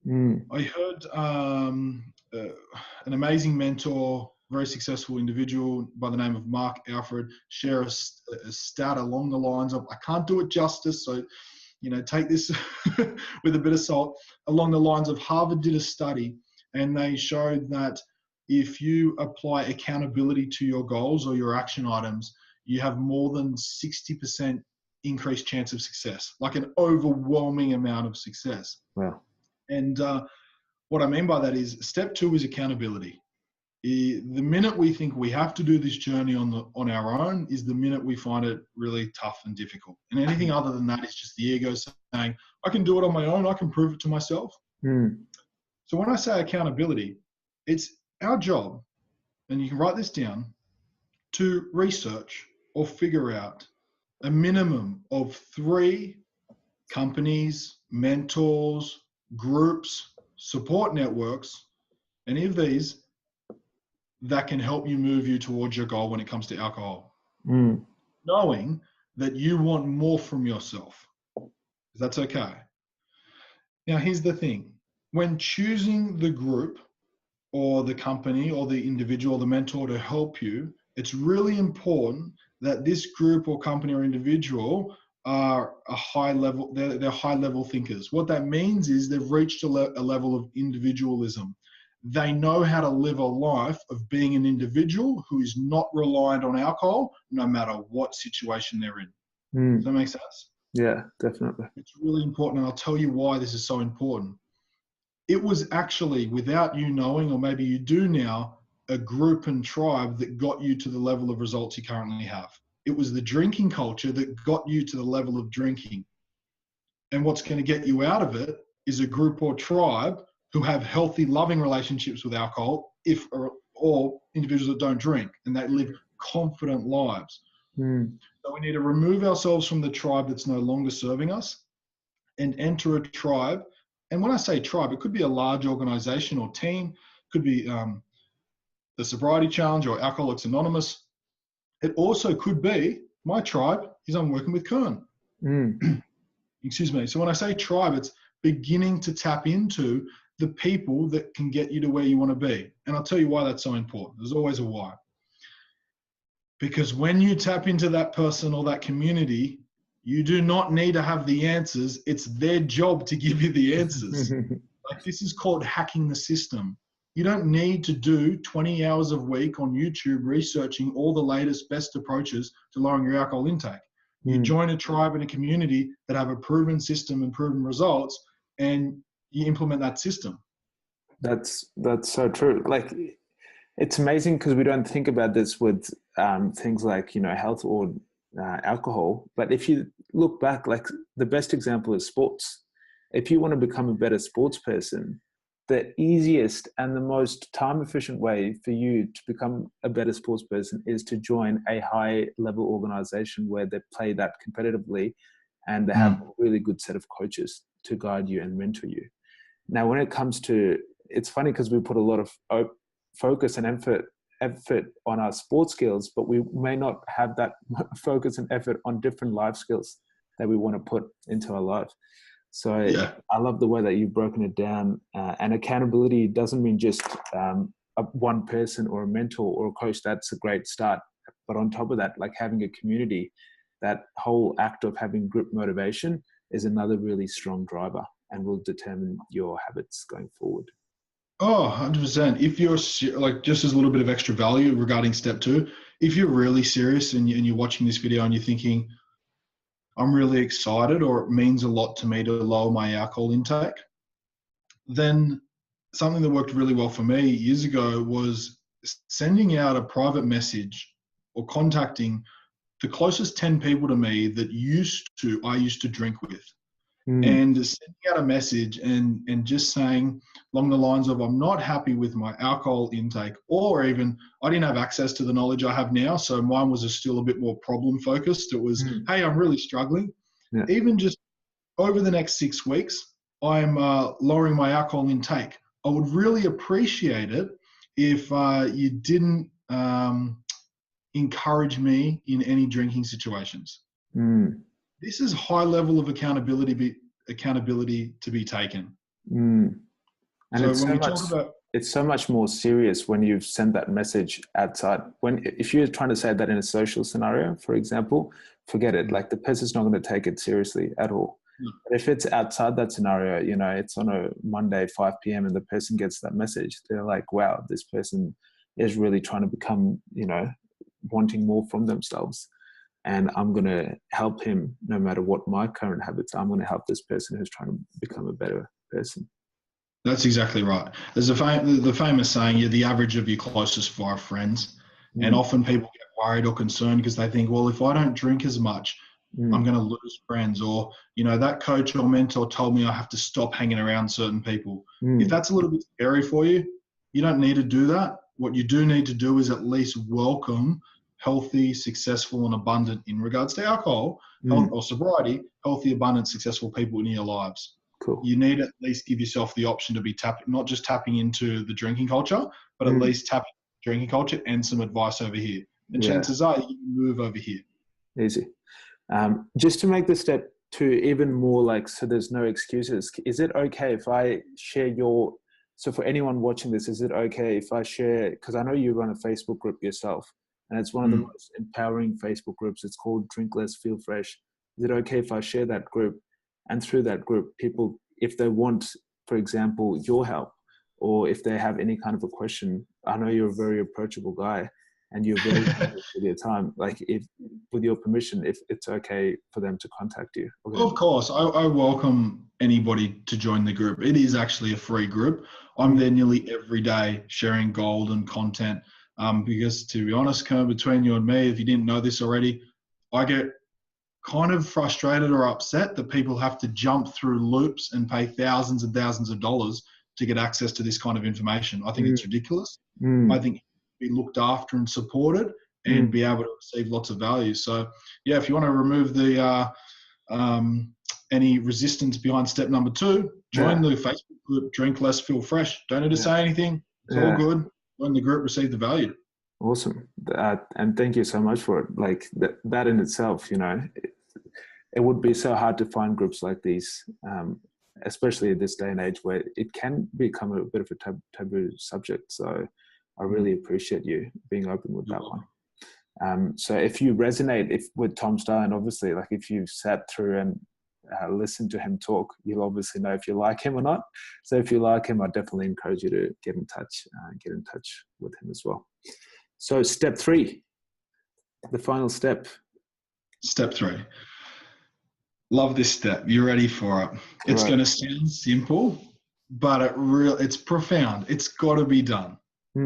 I heard an amazing mentor, very successful individual by the name of Mark Alfred share a stat along the lines of, I can't do it justice, so take this with a bit of salt, along the lines of Harvard did a study and they showed that if you apply accountability to your goals or your action items, you have more than 60% increased chance of success, like an overwhelming amount of success. Wow. And what I mean by that is step 2 is accountability. The minute we think we have to do this journey on our own is the minute we find it really tough and difficult. And anything other than that is just the ego saying, I can do it on my own. I can prove it to myself. So when I say accountability, it's our job, and you can write this down, to research or figure out a minimum of 3 companies, mentors, groups, support networks, any of these that can help you move you towards your goal when it comes to alcohol. Knowing that you want more from yourself. That's okay. Now, here's the thing. When choosing the group or the company or the individual, the mentor to help you, it's really important that this group or company or individual are a high level, they're high level thinkers. What that means is they've reached a level of individualism. They know how to live a life of being an individual who is not reliant on alcohol, no matter what situation they're in. Does that make sense? Yeah, definitely. It's really important, and I'll tell you why this is so important. It was actually, without you knowing, or maybe you do now, a group and tribe that got you to the level of results you currently have. It was the drinking culture that got you to the level of drinking. And what's going to get you out of it is a group or tribe who have healthy, loving relationships with alcohol, or individuals that don't drink, and they live confident lives. So we need to remove ourselves from the tribe that's no longer serving us and enter a tribe. And when I say tribe, it could be a large organization or team, could be the Sobriety Challenge or Alcoholics Anonymous. It also could be my tribe is I'm working with Kern. Excuse me. So when I say tribe, it's beginning to tap into the people that can get you to where you want to be. And I'll tell you why that's so important. There's always a why. Because when you tap into that person or that community, you do not need to have the answers. It's their job to give you the answers. Like, this is called hacking the system. You don't need to do 20 hours a week on YouTube researching all the latest, best approaches to lowering your alcohol intake. You join a tribe and a community that have a proven system and proven results, and you implement that system. That's so true. Like, it's amazing because we don't think about this with things like, health or alcohol. But if you look back, like, the best example is sports. If you want to become a better sports person, the easiest and the most time efficient way for you to become a better sports person is to join a high level organization where they play that competitively and they have a really good set of coaches to guide you and mentor you. Now, when it comes to, it's funny because we put a lot of focus and effort on our sports skills, but we may not have that focus and effort on different life skills that we want to put into our life. So yeah. I love the way that you've broken it down. And accountability doesn't mean just one person or a mentor or a coach. That's a great start. But on top of that, like having a community, that whole act of having group motivation is another really strong driver and will determine your habits going forward. Oh, 100%. If you're like, just as a little bit of extra value regarding step 2, if you're really serious and you're watching this video and you're thinking, I'm really excited, or it means a lot to me to lower my alcohol intake, then something that worked really well for me years ago was sending out a private message or contacting the closest 10 people to me that I used to drink with. And sending out a message and just saying along the lines of, I'm not happy with my alcohol intake, or even I didn't have access to the knowledge I have now. So mine was still a bit more problem focused. It was, hey, I'm really struggling. Yeah. Even just over the next 6 weeks, I'm lowering my alcohol intake. I would really appreciate it if you didn't encourage me in any drinking situations. This is high level of accountability to be taken. And so it's so much more serious when you've sent that message outside. If you're trying to say that in a social scenario, for example, forget it. Like, the person's not going to take it seriously at all. But if it's outside that scenario, you know, it's on a Monday, 5 p.m. and the person gets that message, they're like, wow, this person is really trying to become, you know, wanting more from themselves. And I'm going to help him no matter what my current habits are. I'm going to help this person who's trying to become a better person. That's exactly right. There's the famous saying, you're the average of your closest 5 friends. And often people get worried or concerned because they think, well, if I don't drink as much, I'm going to lose friends. Or, you know, that coach or mentor told me I have to stop hanging around certain people. If that's a little bit scary for you, you don't need to do that. What you do need to do is at least welcome healthy, successful, and abundant, in regards to alcohol, health or sobriety, healthy, abundant, successful people in your lives. Cool. You need to at least give yourself the option to be not just tapping into the drinking culture, but at least tapping into drinking culture and some advice over here. And chances are you can move over here. Easy. Just to make the step to even more like, so there's no excuses. Is it okay if I share so for anyone watching this, is it okay if I share, because I know you run a Facebook group yourself, and it's one of the most empowering Facebook groups. It's called Drink Less, Feel Fresh. Is it okay if I share that group? And through that group, people, if they want, for example, your help, or if they have any kind of a question, I know you're a very approachable guy and you're very generous with your time. Like, if, with your permission, if it's okay for them to contact you. Okay. Of course, I welcome anybody to join the group. It is actually a free group. I'm there nearly every day sharing gold and content. Because to be honest, between you and me, if you didn't know this already, I get kind of frustrated or upset that people have to jump through loops and pay thousands and thousands of dollars to get access to this kind of information. I think it's ridiculous. I think be looked after and supported and be able to receive lots of value. So yeah, if you want to remove the any resistance behind step number 2, join the Facebook group, Drink Less, Feel Fresh. Don't need to say anything. It's all good. Join the group, receive the value. Awesome. And thank you so much for it. Like that in itself, you know, it would be so hard to find groups like these, especially in this day and age where it can become a bit of a taboo subject. So I really appreciate you being open with that one. So if you resonate with Tom Style, and obviously, like, if you've sat through and listened to him talk, you'll obviously know if you like him or not. So if you like him, I definitely encourage you to get in touch with him as well. So step 3, the final step. Step 3. Love this step. You're ready for it. It's going to sound simple, but it's profound. It's got to be done.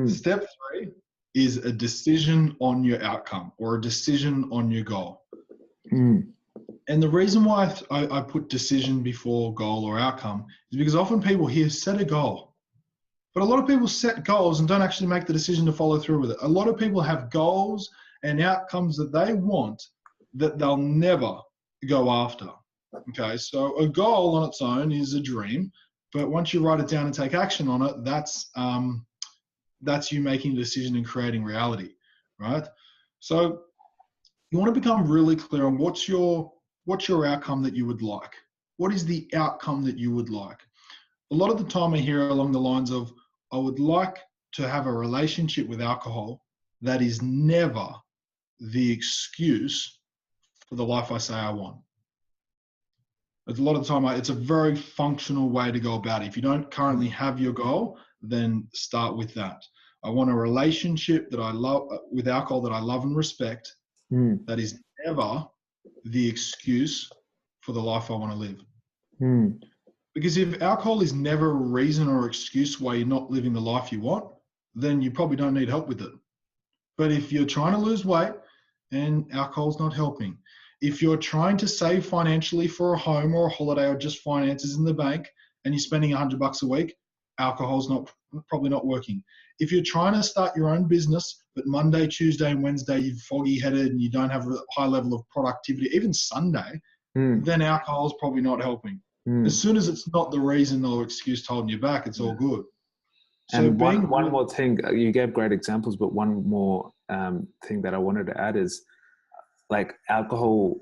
Step 3 is a decision on your outcome or a decision on your goal. And the reason why I put decision before goal or outcome is because often people here set a goal. But a lot of people set goals and don't actually make the decision to follow through with it. A lot of people have goals and outcomes that they want that they'll never go after. Okay, so a goal on its own is a dream, but once you write it down and take action on it, that's you making a decision and creating reality, right? So you want to become really clear on what's your outcome that you would like. What is the outcome that you would like? A lot of the time I hear along the lines of, I would like to have a relationship with alcohol that is never the excuse for the life I say I want. A lot of the time, it's a very functional way to go about it. If you don't currently have your goal, then start with that. I want a relationship that I love with alcohol that I love and respect. That is never the excuse for the life I want to live. Because if alcohol is never a reason or excuse why you're not living the life you want, then you probably don't need help with it. But if you're trying to lose weight and alcohol's not helping, if you're trying to save financially for a home or a holiday or just finances in the bank and you're spending $100 a week, alcohol's probably not working. If you're trying to start your own business, but Monday, Tuesday, and Wednesday you're foggy-headed and you don't have a high level of productivity, even Sunday, then alcohol's probably not helping. As soon as it's not the reason or excuse holding you back, it's all good. So and one more thing, you gave great examples, but one more thing that I wanted to add is, like, alcohol,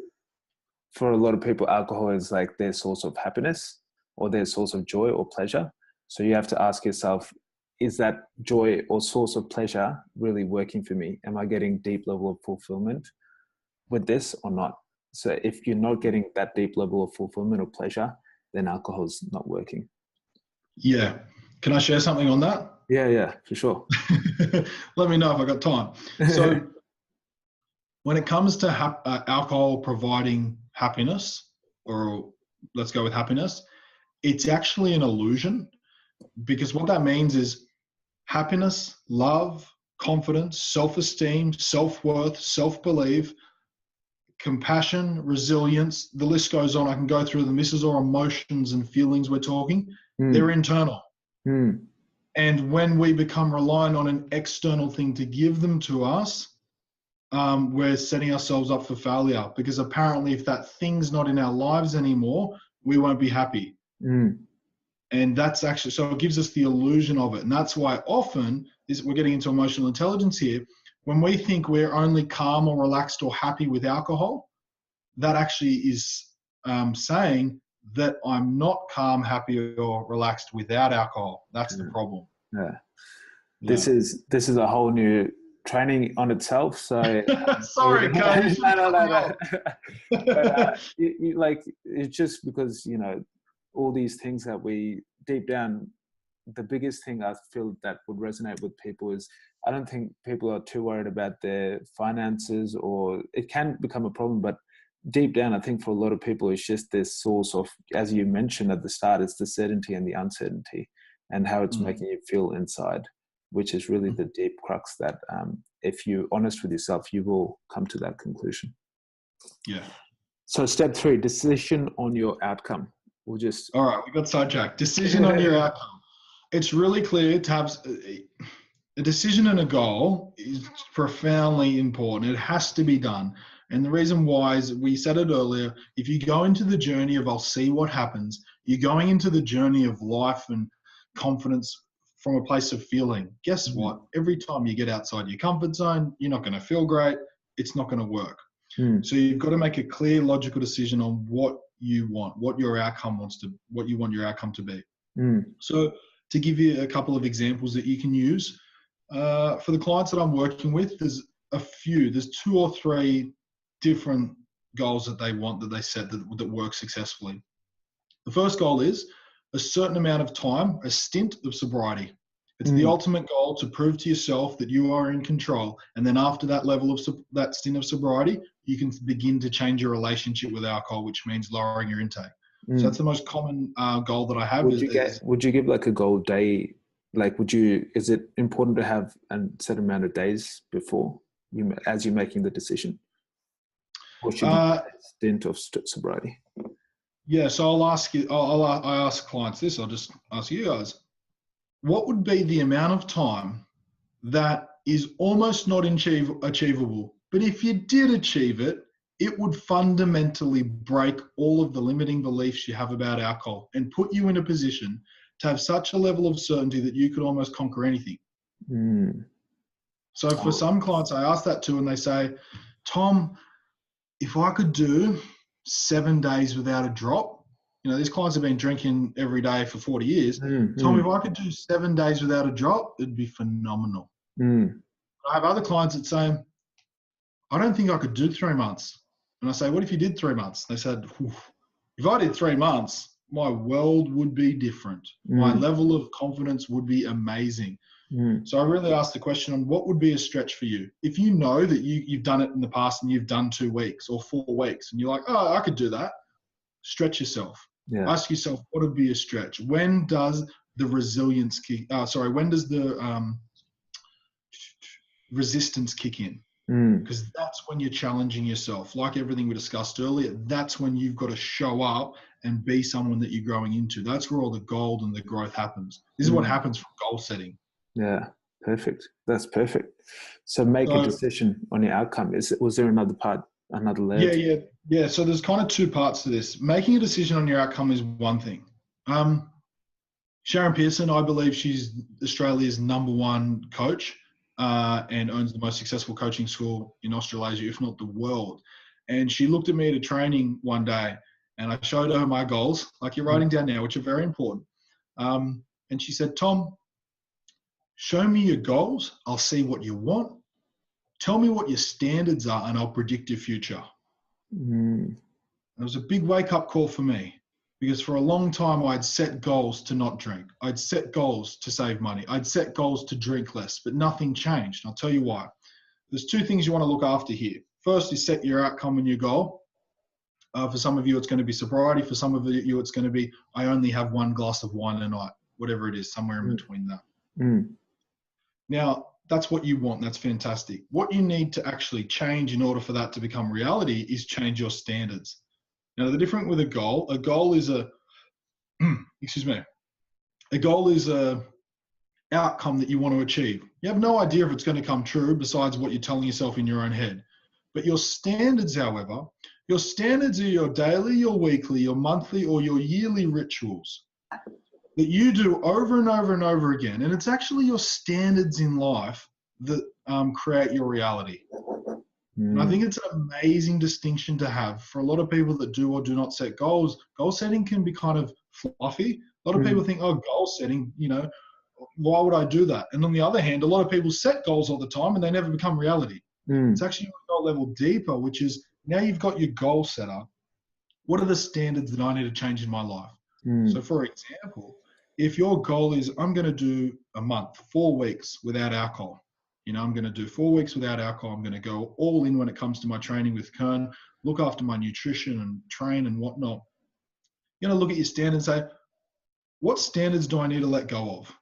for a lot of people, alcohol is like their source of happiness or their source of joy or pleasure. So you have to ask yourself, is that joy or source of pleasure really working for me? Am I getting deep level of fulfillment with this or not? So if you're not getting that deep level of fulfillment or pleasure, then alcohol is not working. Yeah. Can I share something on that? Yeah, for sure. Let me know if I got time. So when it comes to alcohol providing happiness, or let's go with happiness, it's actually an illusion, because what that means is happiness, love, confidence, self-esteem, self-worth, self-belief, compassion, resilience, the list goes on. I can go through them. This is all emotions and feelings we're talking. They're internal. And when we become reliant on an external thing to give them to us, we're setting ourselves up for failure, because apparently if that thing's not in our lives anymore, we won't be happy. And that's actually, so it gives us the illusion of it. And that's why often we're getting into emotional intelligence here. When we think we're only calm or relaxed or happy with alcohol, that actually is saying that I'm not calm, happy, or relaxed without alcohol. That's the problem. Yeah. This is a whole new training on itself. So sorry, Kyle. No. But like, it's just because, you know, all these things that we deep down, the biggest thing I feel that would resonate with people is, I don't think people are too worried about their finances, or it can become a problem, but deep down, I think for a lot of people, it's just this source of, as you mentioned at the start, it's the certainty and the uncertainty, and how it's making you feel inside, which is really the deep crux that if you're honest with yourself, you will come to that conclusion. Yeah. So step 3, decision on your outcome. All right, we got sidetracked. Decision on your outcome. It's really clear to have a decision and a goal is profoundly important. It has to be done. And the reason why is, we said it earlier, if you go into the journey of I'll see what happens, you're going into the journey of life and confidence from a place of feeling. Guess what? Every time you get outside your comfort zone, you're not going to feel great. It's not going to work. So you've got to make a clear, logical decision on what you want, what your outcome what you want your outcome to be. So to give you a couple of examples that you can use, for the clients that I'm working with, there's 2 or 3 different goals that they want, that they set that work successfully. The first goal is a certain amount of time, a stint of sobriety. It's the ultimate goal to prove to yourself that you are in control. And then after that level of that stint of sobriety, you can begin to change your relationship with alcohol, which means lowering your intake. So that's the most common goal that I have. Would you give like a goal day? Like, is it important to have a certain amount of days before as you're making the decision? Or should you a stint of sobriety? Yeah, so I'll ask you, I ask clients this, I'll just ask you guys. What would be the amount of time that is almost not achievable, but if you did achieve it, it would fundamentally break all of the limiting beliefs you have about alcohol and put you in a position to have such a level of certainty that you could almost conquer anything? So for some clients, I ask that too, and they say, Tom, if I could do 7 days without a drop, you know, these clients have been drinking every day for 40 years. Tom, if I could do 7 days without a drop, it'd be phenomenal. I have other clients that say, I don't think I could do 3 months. And I say, what if you did 3 months? They said, if I did 3 months, my world would be different. My level of confidence would be amazing. So I really asked the question on what would be a stretch for you. If you know that you've done it in the past and you've done 2 weeks or 4 weeks and you're like, oh, I could do that. Stretch yourself. Ask yourself, what would be a stretch? When does the resilience kick? When does the resistance kick in? Because that's when you're challenging yourself. Like everything we discussed earlier, that's when you've got to show up and be someone that you're growing into. That's where all the gold and the growth happens. This is what happens from goal setting. Yeah, perfect. That's perfect. So make a decision on your outcome. Was there another part, another layer? Yeah. So there's kind of 2 parts to this. Making a decision on your outcome is one thing. Sharon Pearson, I believe she's Australia's #1 coach and owns the most successful coaching school in Australasia, if not the world. And she looked at me at a training one day and I showed her my goals, like you're writing down now, which are very important. And she said, Tom, show me your goals. I'll see what you want. Tell me what your standards are and I'll predict your future. Mm. It was a big wake-up call for me because for a long time I'd set goals to not drink. I'd set goals to save money. I'd set goals to drink less, but nothing changed. And I'll tell you why. There's two things you want to look after here. First is set your outcome and your goal. For some of you, it's going to be sobriety. For some of you, it's going to be, I only have one glass of wine a night, whatever it is, somewhere in between that. Mm. Now, that's what you want. That's fantastic. What you need to actually change in order for that to become reality is change your standards. Now, the difference with a goal is excuse me, a goal is a outcome that you want to achieve. You have no idea if it's going to come true besides what you're telling yourself in your own head. But your standards, however, your standards are your daily, your weekly, your monthly, or your yearly rituals that you do over and over and over again. And it's actually your standards in life that create your reality. And I think it's an amazing distinction to have for a lot of people that do or do not set goals. Goal setting can be kind of fluffy. A lot of people think, oh, goal setting, why would I do that? And on the other hand, a lot of people set goals all the time and they never become reality. It's actually a level deeper, which is now you've got your goal set up. What are the standards that I need to change in my life? So for example, if your goal is I'm going to do a month, 4 weeks without alcohol, I'm going to do 4 weeks without alcohol. I'm going to go all in when it comes to my training with Kern, look after my nutrition and train and whatnot. You're going to look at your standards and say, what standards do I need to let go of?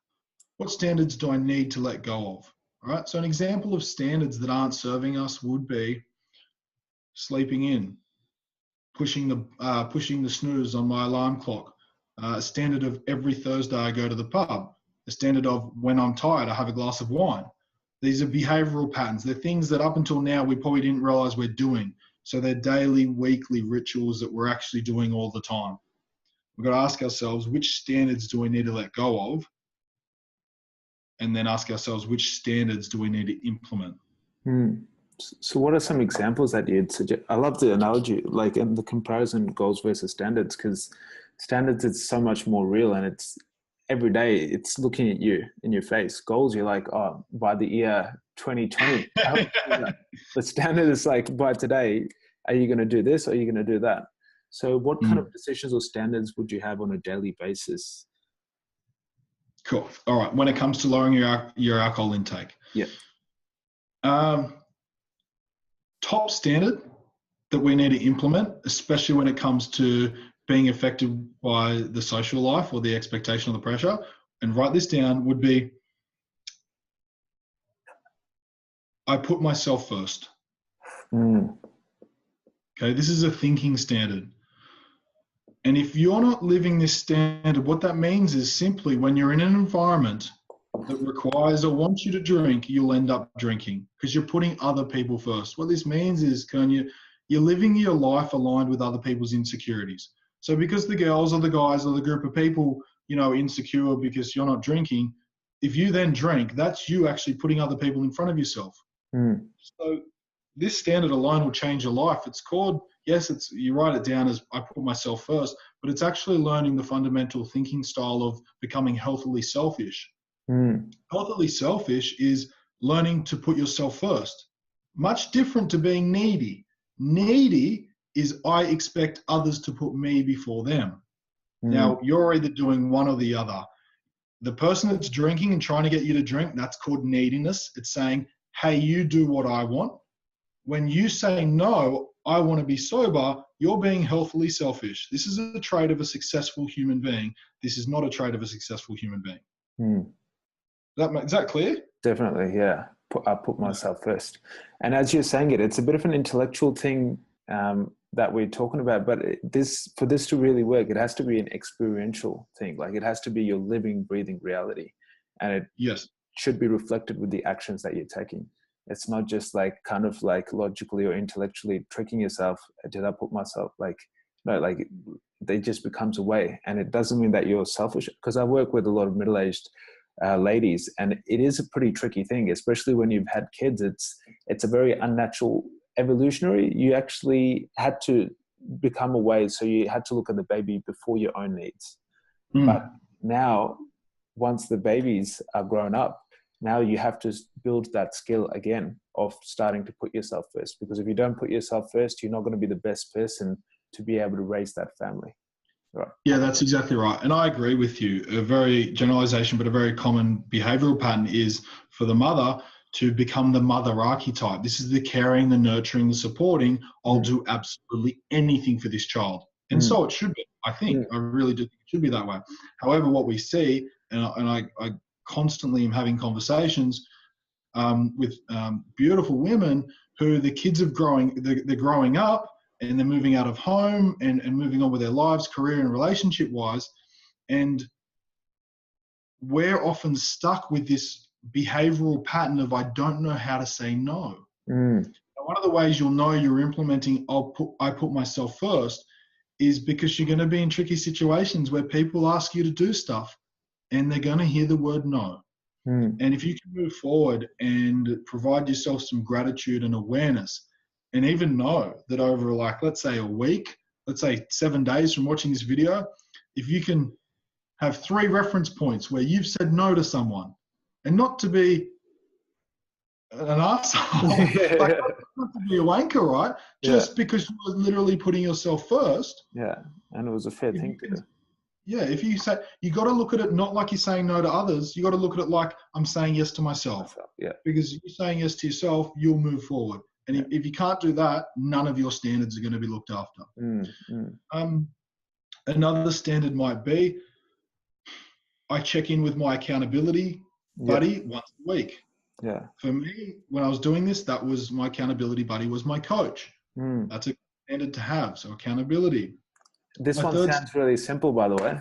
What standards do I need to let go of? All right. So an example of standards that aren't serving us would be sleeping in, pushing the snooze on my alarm clock, a standard of every Thursday I go to the pub, a standard of when I'm tired, I have a glass of wine. These are behavioral patterns. They're things that up until now we probably didn't realize we're doing. So they're daily, weekly rituals that we're actually doing all the time. We've got to ask ourselves, which standards do we need to let go of? And then ask ourselves, which standards do we need to implement? So what are some examples that you'd suggest? I love the analogy, like in the comparison goals versus standards, because standards is so much more real and it's every day it's looking at you in your face. Goals, you're like, oh, by the year 2020. The standard is like, by today, are you going to do this or are you going to do that? So what kind of decisions or standards would you have on a daily basis? Cool. All right. When it comes to lowering your alcohol intake. Yeah. Top standard that we need to implement, especially when it comes to being affected by the social life or the expectation or the pressure, and write this down, would be I put myself first. Okay, this is a thinking standard. And if you're not living this standard, what that means is simply when you're in an environment that requires or wants you to drink, you'll end up drinking because you're putting other people first. What this means is, you're living your life aligned with other people's insecurities. So because the girls or the guys or the group of people, insecure because you're not drinking, if you then drink, that's you actually putting other people in front of yourself. So this standard alone will change your life. It's called, yes, you write it down as I put myself first, but it's actually learning the fundamental thinking style of becoming healthily selfish. Healthily selfish is learning to put yourself first. Much different to being needy. Needy is I expect others to put me before them. Now, you're either doing one or the other. The person that's drinking and trying to get you to drink, that's called neediness. It's saying, hey, you do what I want. When you say, no, I want to be sober, you're being healthily selfish. This is a trait of a successful human being. This is not a trait of a successful human being. Is that clear? Definitely, yeah. I put myself first. And as you're saying it's a bit of an intellectual thing that we're talking about, but for this to really work, it has to be an experiential thing. Like it has to be your living, breathing reality. And it should be reflected with the actions that you're taking. It's not just like kind of like logically or intellectually tricking yourself. Did I put myself it just becomes a way. And it doesn't mean that you're selfish, because I work with a lot of middle-aged ladies, and it is a pretty tricky thing, especially when you've had kids. It's a very unnatural evolutionary. You actually had to become away, so you had to look at the baby before your own needs. But now, once the babies are grown up, now you have to build that skill again of starting to put yourself first. Because if you don't put yourself first, you're not going to be the best person to be able to raise that family. Right. Yeah, that's exactly right. And I agree with you. A very generalization, but a very common behavioral pattern is for the mother to become the mother archetype. This is the caring, the nurturing, the supporting. I'll do absolutely anything for this child. And so it should be, I think. I really do think it should be that way. However, what we see, and I constantly am having conversations with beautiful women who the kids are they're growing up, and they're moving out of home and moving on with their lives, career and relationship wise. And we're often stuck with this behavioral pattern of, I don't know how to say no. One of the ways you'll know you're implementing, I put myself first, is because you're going to be in tricky situations where people ask you to do stuff and they're going to hear the word no. And if you can move forward and provide yourself some gratitude and awareness, and even know that over, like, let's say a week, let's say 7 days from watching this video, if you can have 3 reference points where you've said no to someone, and not to be an asshole, like not to be a wanker, right? Just because you were literally putting yourself first. Yeah, and it was a fair thing to do. Yeah, if you say, you got to look at it not like you're saying no to others. You got to look at it like, I'm saying yes to myself. Yeah. Because you're saying yes to yourself, you'll move forward. And if you can't do that, none of your standards are going to be looked after. Another standard might be, I check in with my accountability buddy once a week. Yeah. For me, when I was doing this, that was my accountability buddy was my coach. That's a standard to have. So accountability. This one sounds really simple, by the way.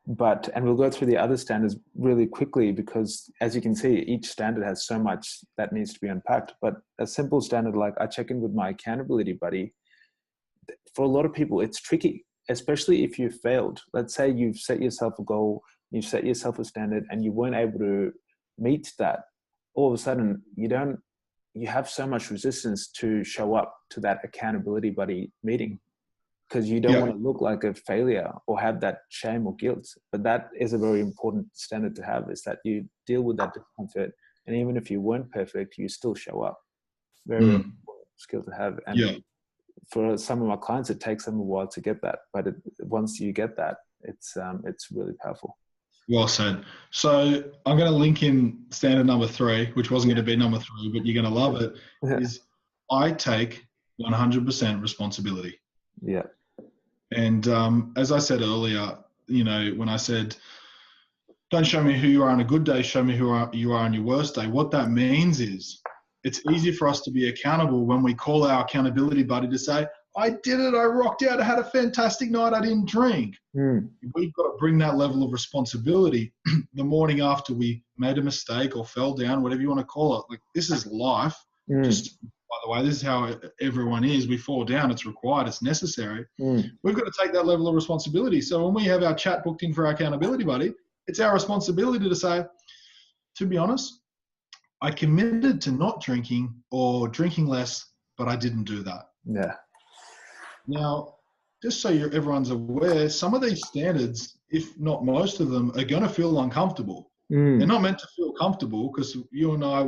And we'll go through the other standards really quickly, because as you can see, each standard has so much that needs to be unpacked. But a simple standard like, I check in with my accountability buddy, for a lot of people, it's tricky, especially if you've failed. Let's say you've set yourself a goal, you've set yourself a standard, and you weren't able to meet that. All of a sudden, you have so much resistance to show up to that accountability buddy meeting, because you don't want to look like a failure or have that shame or guilt. But that is a very important standard to have, is that you deal with that discomfort. And even if you weren't perfect, you still show up. Very important skill to have. And for some of my clients, it takes them a while to get that. But once you get that, it's really powerful. Well said. So I'm going to link in standard number 3, which wasn't going to be number 3, but you're going to love it, is I take 100% responsibility. Yeah. And as I said earlier, when I said, don't show me who you are on a good day, show me who you are on your worst day. What that means is it's easy for us to be accountable when we call our accountability buddy to say, I did it, I rocked out, I had a fantastic night, I didn't drink. We've got to bring that level of responsibility the morning after we made a mistake or fell down, whatever you want to call it. Like, this is life. Just by the way, this is how everyone is. We fall down, it's required, it's necessary. We've got to take that level of responsibility. So when we have our chat booked in for our accountability buddy, it's our responsibility to say, to be honest, I committed to not drinking or drinking less, but I didn't do that. Yeah. Now, just so everyone's aware, some of these standards, if not most of them, are going to feel uncomfortable. They're not meant to feel comfortable, because you and I,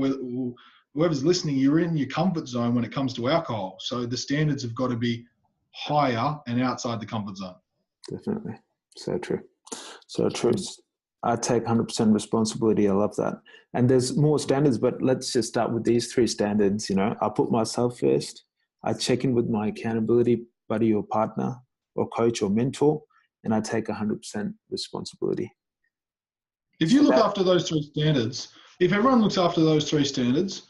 whoever's listening, you're in your comfort zone when it comes to alcohol. So the standards have got to be higher and outside the comfort zone. Definitely. So true. So true. I take 100% responsibility. I love that. And there's more standards, but let's just start with these 3 standards. I put myself first. I check in with my accountability buddy or partner or coach or mentor, and I take 100% responsibility. If you look after those 3 standards, if everyone looks after those 3 standards,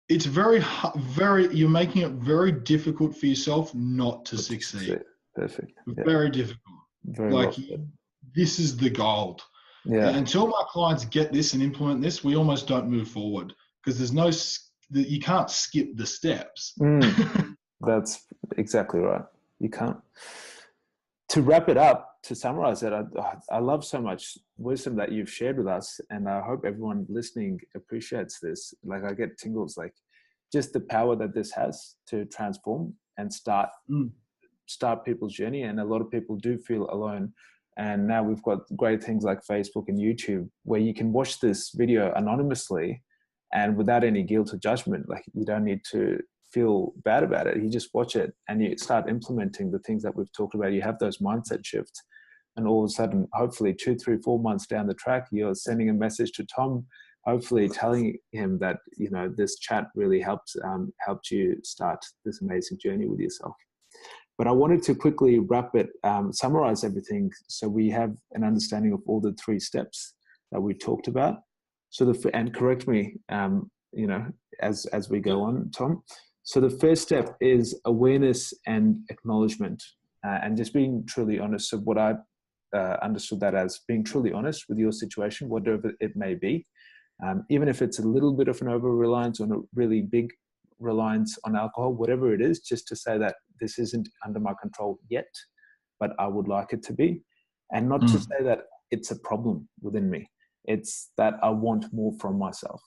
it's you're making it very difficult for yourself not to succeed. Perfect. Very difficult. Very well. This is the gold. Yeah. And until my clients get this and implement this, we almost don't move forward, because you can't skip the steps. That's exactly right. You can't. To wrap it up, to summarize it, I love so much wisdom that you've shared with us, and I hope everyone listening appreciates this. Like, I get tingles, like just the power that this has to transform and start people's journey. And a lot of people do feel alone And now we've got great things like Facebook and YouTube where you can watch this video anonymously and without any guilt or judgment. Like, you don't need to feel bad about it. You just watch it and you start implementing the things that we've talked about. You have those mindset shifts, and all of a sudden, hopefully 2, 3, 4 months down the track, you're sending a message to Tom, hopefully telling him that, you know, this chat really helped you start this amazing journey with yourself. But I wanted to quickly wrap it, summarize everything so we have an understanding of all the 3 steps that we talked about. So and correct me, you know, as we go on, Tom. So the first step is awareness and acknowledgement, and just being truly honest. So what I understood that as being truly honest with your situation, whatever it may be, even if it's a little bit of an over-reliance or a really big reliance on alcohol, whatever it is, just to say that this isn't under my control yet, but I would like it to be. And not to say that it's a problem within me. It's that I want more from myself.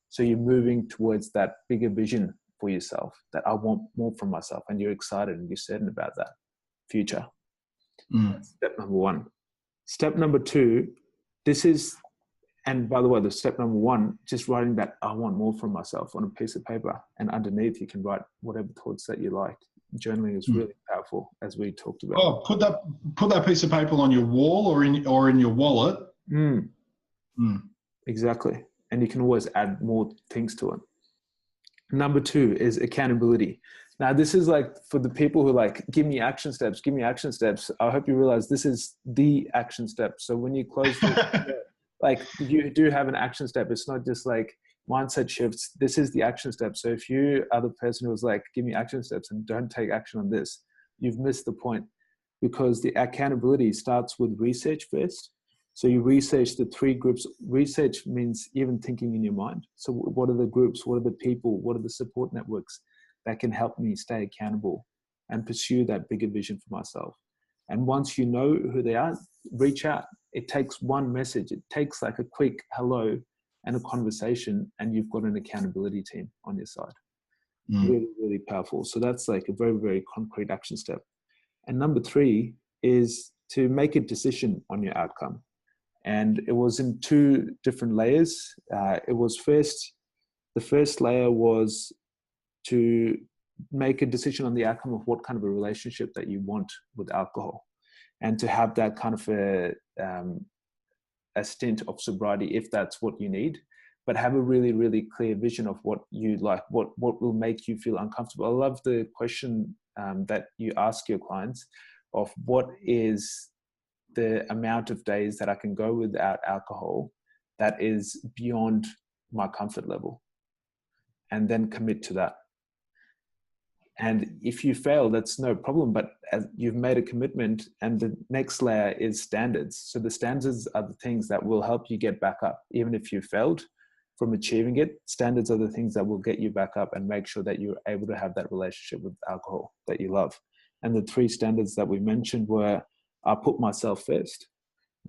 So you're moving towards that bigger vision for yourself, that I want more from myself, and you're excited and you're certain about that future. That's step number 1. Step number 2, this is, and by the way, the step number 1, just writing that I want more from myself on a piece of paper, and underneath you can write whatever thoughts that you like. Journaling is really powerful, as we talked about. Oh, put that piece of paper on your wall or in your wallet. Exactly. And you can always add more things to it. Number 2 is accountability. Now, this is like for the people who like, give me action steps. I hope you realize this is the action step. So when you close, like, you do have an action step. It's not just like mindset shifts. This is the action step. So if you are the person who's like, give me action steps and don't take action on this, you've missed the point, because the accountability starts with research first. So you research the 3 groups. Research means even thinking in your mind. So what are the groups? What are the people? What are the support networks that can help me stay accountable and pursue that bigger vision for myself? And once you know who they are, reach out. It takes one message. It takes like a quick hello and a conversation, and you've got an accountability team on your side. Really, really powerful. So that's like a very, very concrete action step. And number 3 is to make a decision on your outcome. And it was in 2 different layers. The first layer was to make a decision on the outcome of what kind of a relationship that you want with alcohol, and to have that kind of a stint of sobriety if that's what you need, but have a really, really clear vision of what you like, what will make you feel uncomfortable. I love the question that you ask your clients of what is the amount of days that I can go without alcohol that is beyond my comfort level, and then commit to that. And if you fail, that's no problem, but as you've made a commitment. And the next layer is standards. So the standards are the things that will help you get back up. Even if you failed from achieving it, standards are the things that will get you back up and make sure that you're able to have that relationship with alcohol that you love. And the 3 standards that we mentioned were, I put myself first,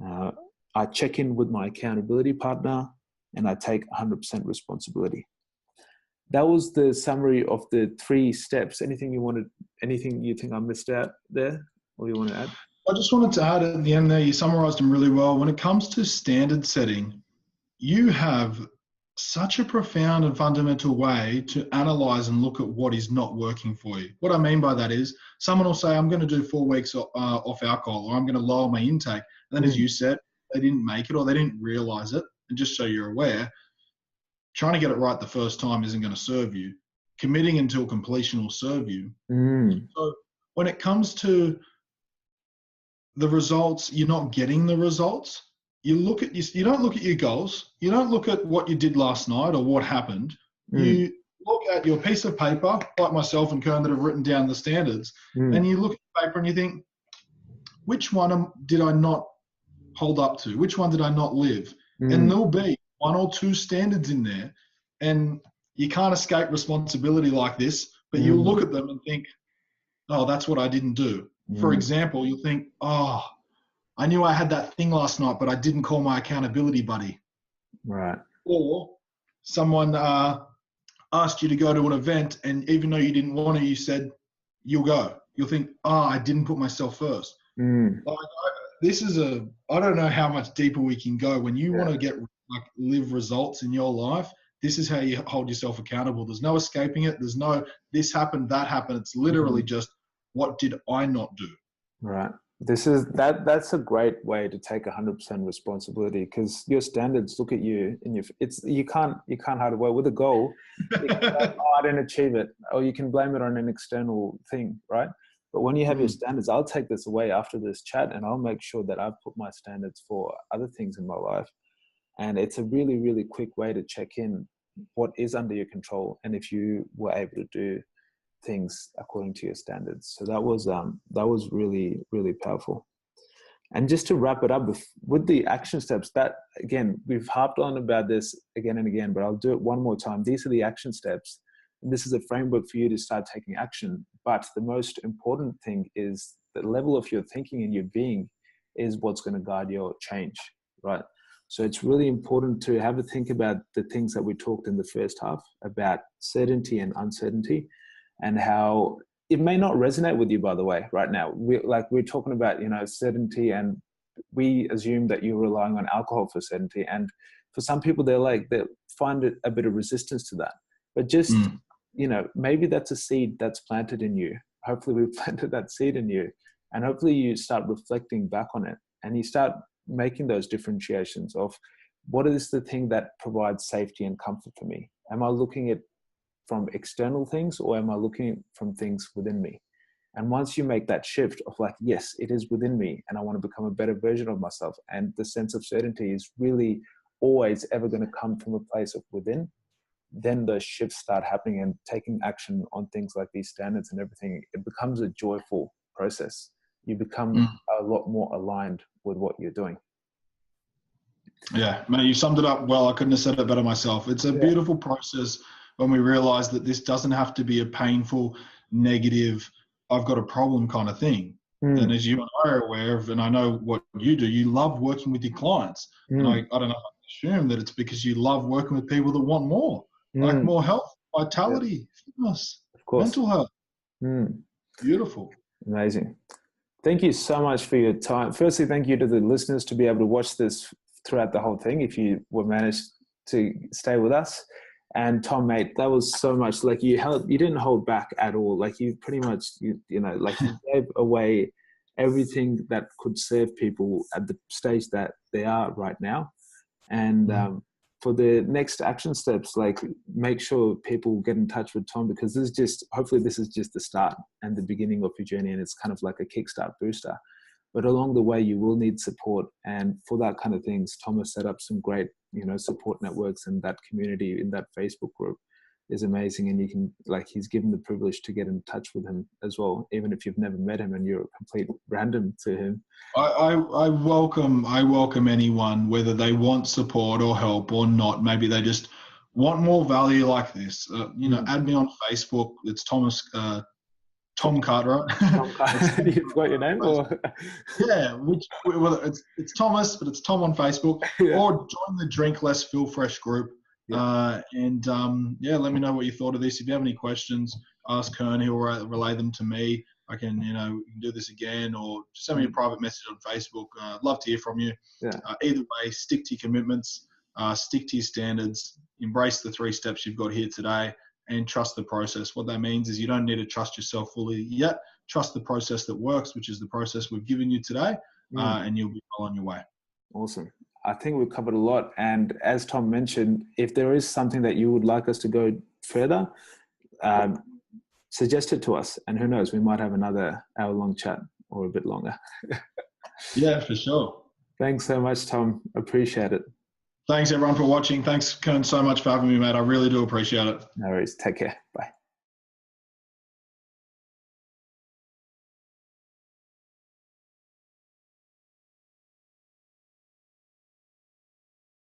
I check in with my accountability partner, and I take 100% responsibility. That was the summary of the 3 steps. Anything you think I missed out there, or you want to add? I just wanted to add at the end there, you summarized them really well. When it comes to standard setting, you have such a profound and fundamental way to analyze and look at what is not working for you. What I mean by that is, someone will say, I'm going to do 4 weeks off alcohol, or I'm going to lower my intake. And then as you said, they didn't make it, or they didn't realize it. And just so you're aware, trying to get it right the first time isn't going to serve you. Committing until completion will serve you. So when it comes to the results, you're not getting the results. You don't look at your goals. You don't look at what you did last night or what happened. You look at your piece of paper, like myself and Kern that have written down the standards, and you look at the paper and you think, which one did I not hold up to? Which one did I not live? And there'll be 1 or 2 standards in there, and you can't escape responsibility like this, but you look at them and think, oh, that's what I didn't do. For example, you'll think, oh, I knew I had that thing last night, but I didn't call my accountability buddy. Right. Or someone asked you to go to an event, and even though you didn't want to, you said, you'll go. You'll think, oh, I didn't put myself first. Like, this is I don't know how much deeper we can go. When you want to get live results in your life, this is how you hold yourself accountable. There's no escaping it. There's no this happened, that happened. It's literally just, what did I not do? Right. That's a great way to take 100% responsibility, because your standards look at you and you can't hide away with a goal. You can say, oh, I didn't achieve it, or you can blame it on an external thing, right? But when you have your standards, I'll take this away after this chat and I'll make sure that I've put my standards for other things in my life. And it's a really, really quick way to check in what is under your control and if you were able to do things according to your standards. So that was really, really powerful. And just to wrap it up with the action steps, that again, we've harped on about this again and again, but I'll do it one more time. These are the action steps. And this is a framework for you to start taking action. But the most important thing is the level of your thinking and your being is what's going to guide your change, right? So it's really important to have a think about the things that we talked in the first half about certainty and uncertainty, and how it may not resonate with you, by the way, right now. We're talking about, certainty, and we assume that you're relying on alcohol for certainty. And for some people, they find it a bit of resistance to that. But just, maybe that's a seed that's planted in you. Hopefully we've planted that seed in you, and hopefully you start reflecting back on it and you start making those differentiations of what is the thing that provides safety and comfort for me? Am I looking at from external things, or am I looking from things within me? And once you make that shift of like, yes, it is within me and I want to become a better version of myself, and the sense of certainty is really always ever going to come from a place of within, then those shifts start happening, and taking action on things like these standards and everything, it becomes a joyful process. You become a lot more aligned with what you're doing. Yeah, man, you summed it up well. I couldn't have said it better myself. It's a beautiful process when we realize that this doesn't have to be a painful, negative, I've got a problem kind of thing. And as you and I are aware of, and I know what you do, you love working with your clients. And I don't know, I assume that it's because you love working with people that want more, like more health, vitality, fitness, mental health. Beautiful. Amazing. Thank you so much for your time. Firstly, thank you to the listeners to be able to watch this throughout the whole thing, if you were managed to stay with us. And Tom, mate, that was so much. Like you didn't hold back at all. Like you pretty much, you gave away everything that could serve people at the stage that they are right now. And for the next action steps, like make sure people get in touch with Tom, because hopefully this is just the start and the beginning of your journey. And it's kind of like a kickstart booster. But along the way, you will need support. And for that kind of things, Tom has set up some great, support networks, and that community in that Facebook group is amazing. And you can, he's given the privilege to get in touch with him as well, even if you've never met him and you're a complete random to him. I welcome anyone, whether they want support or help or not. Maybe they just want more value like this. Add me on Facebook. It's Tom Cartwright. Tom Cartwright. You've got your name? Or? Yeah, it's Thomas, but it's Tom on Facebook. Yeah. Or join the Drink Less Feel Fresh group. Yeah. Let me know what you thought of this. If you have any questions, ask Kern. He'll relay them to me. I can, we can do this again, or just send me a private message on Facebook. I'd love to hear from you. Yeah. Either way, stick to your commitments, stick to your standards, embrace the 3 steps you've got here today, and trust the process. What that means is you don't need to trust yourself fully yet. Trust the process that works, which is the process we've given you today, and you'll be well on your way. Awesome. I think we've covered a lot. And as Tom mentioned, if there is something that you would like us to go further, suggest it to us. And who knows, we might have another hour-long chat or a bit longer. Yeah, for sure. Thanks so much, Tom. Appreciate it. Thanks, everyone, for watching. Thanks, Kern, so much for having me, mate. I really do appreciate it. No worries. Take care. Bye.